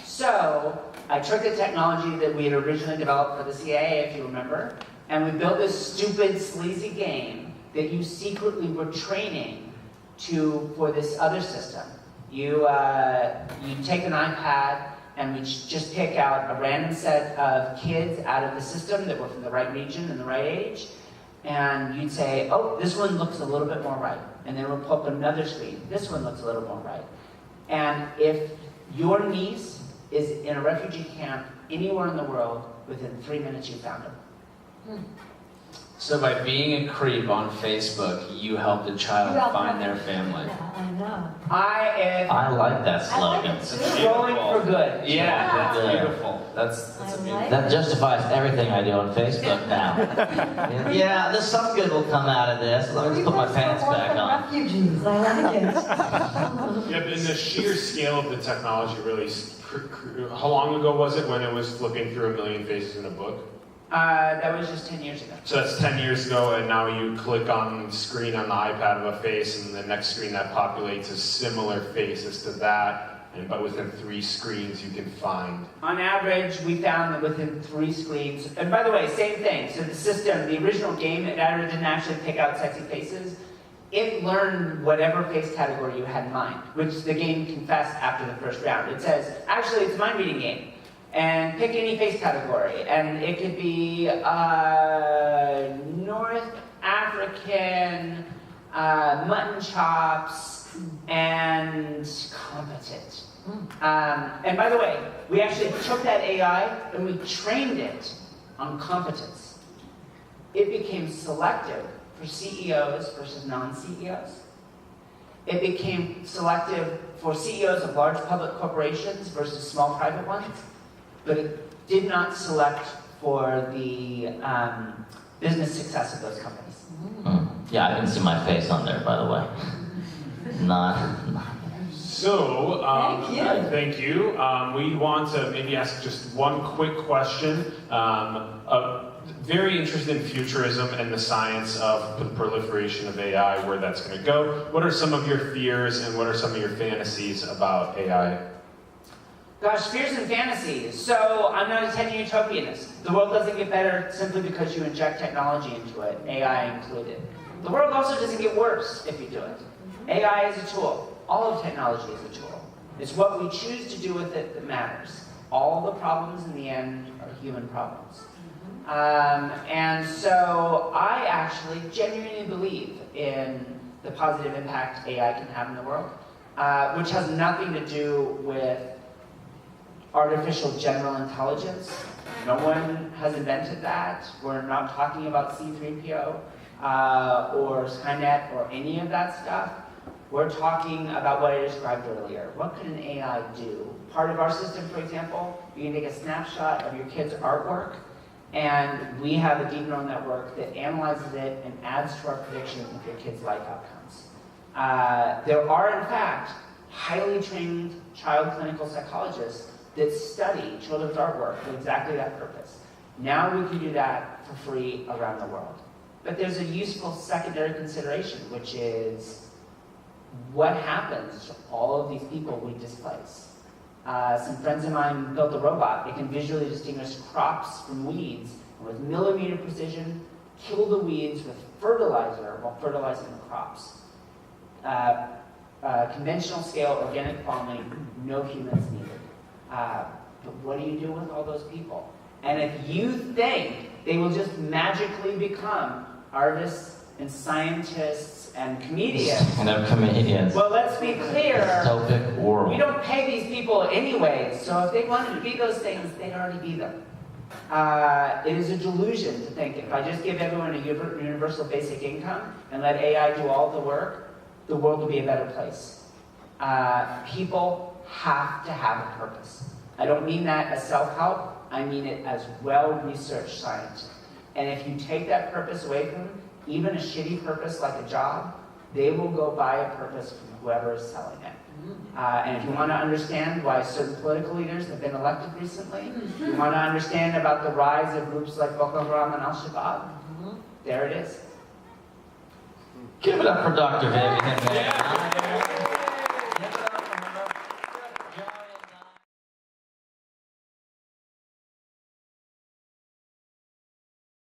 So, I took the technology that we had originally developed for the CIA, if you remember, and we built this stupid, sleazy game that you secretly were training for this other system. You take an iPad, and we just pick out a random set of kids out of the system that were from the right region and the right age, and you'd say, oh, this one looks a little bit more right. And then we'll pull up another screen. This one looks a little more right. And if your niece is in a refugee camp anywhere in the world, within 3 minutes you found them. So by being a creep on Facebook, you helped a child You helped find them. their family. Yeah, I know. I like that slogan. it too. Scrolling for good. Yeah, that's Yeah. beautiful. That's a I beautiful. like That justifies everything I do on Facebook now. Yeah, there's some good will come out of this. Let me just put my pants back on. Refugees, I like it. Yeah, but in the sheer scale of the technology, really, how long ago was it when it was flipping through 1 million faces in a book? That was just 10 years ago. So that's 10 years ago, and now you click on the screen on the iPad of a face, and the next screen that populates is similar faces to that, but within 3 screens you can find. On average, we found that within 3 screens, and by the way, same thing. So the system, the original game, it didn't actually pick out sexy faces. It learned whatever face category you had in mind, which the game confessed after the first round. It says, actually, it's a mind reading game. And pick any face category. And it could be North African, mutton chops, and competent. And by the way, we actually took that AI and we trained it on competence. It became selective for CEOs versus non-CEOs. It became selective for CEOs of large public corporations versus small private ones. But it did not select for the business success of those companies. Yeah, I can see my face on there, by the way. Not. So, thank you. We want to maybe ask just one quick question. Very interested in futurism and the science of the proliferation of AI, where that's going to go. What are some of your fears and what are some of your fantasies about AI? Gosh, fears and fantasies. So I'm not a 10-year utopianist. The world doesn't get better simply because you inject technology into it, AI included. The world also doesn't get worse if you do it. AI is a tool. All of technology is a tool. It's what we choose to do with it that matters. All the problems in the end are human problems. And so I actually genuinely believe in the positive impact AI can have in the world, which has nothing to do with artificial general intelligence. No one has invented that. We're not talking about C-3PO or Skynet or any of that stuff. We're talking about what I described earlier. What can an AI do? Part of our system, for example, you can take a snapshot of your kid's artwork, and we have a deep neural network that analyzes it and adds to our prediction of your kid's life outcomes. There are, in fact, highly trained child clinical psychologists that study children's artwork for exactly that purpose. Now we can do that for free around the world. But there's a useful secondary consideration, which is what happens to all of these people we displace. Some friends of mine built a robot that can visually distinguish crops from weeds, and with millimeter precision, kill the weeds with fertilizer while fertilizing the crops. Conventional scale organic farming, no humans needed. But what do you do with all those people? And if you think they will just magically become artists and scientists and comedians, well, let's be clear. Dystopic world. We don't pay these people anyway, so if they wanted to be those things, they'd already be them. It is a delusion to think if I just give everyone a universal basic income and let AI do all the work, the world will be a better place. People have to have a purpose. I don't mean that as self-help, I mean it as well-researched science. And if you take that purpose away from them, even a shitty purpose like a job, they will go buy a purpose from whoever is selling it. And if you want to understand why certain political leaders have been elected recently, you want to understand about the rise of groups like Boko Haram and Al-Shabaab, there it is. Give it up for Dr. Vivienne Ming.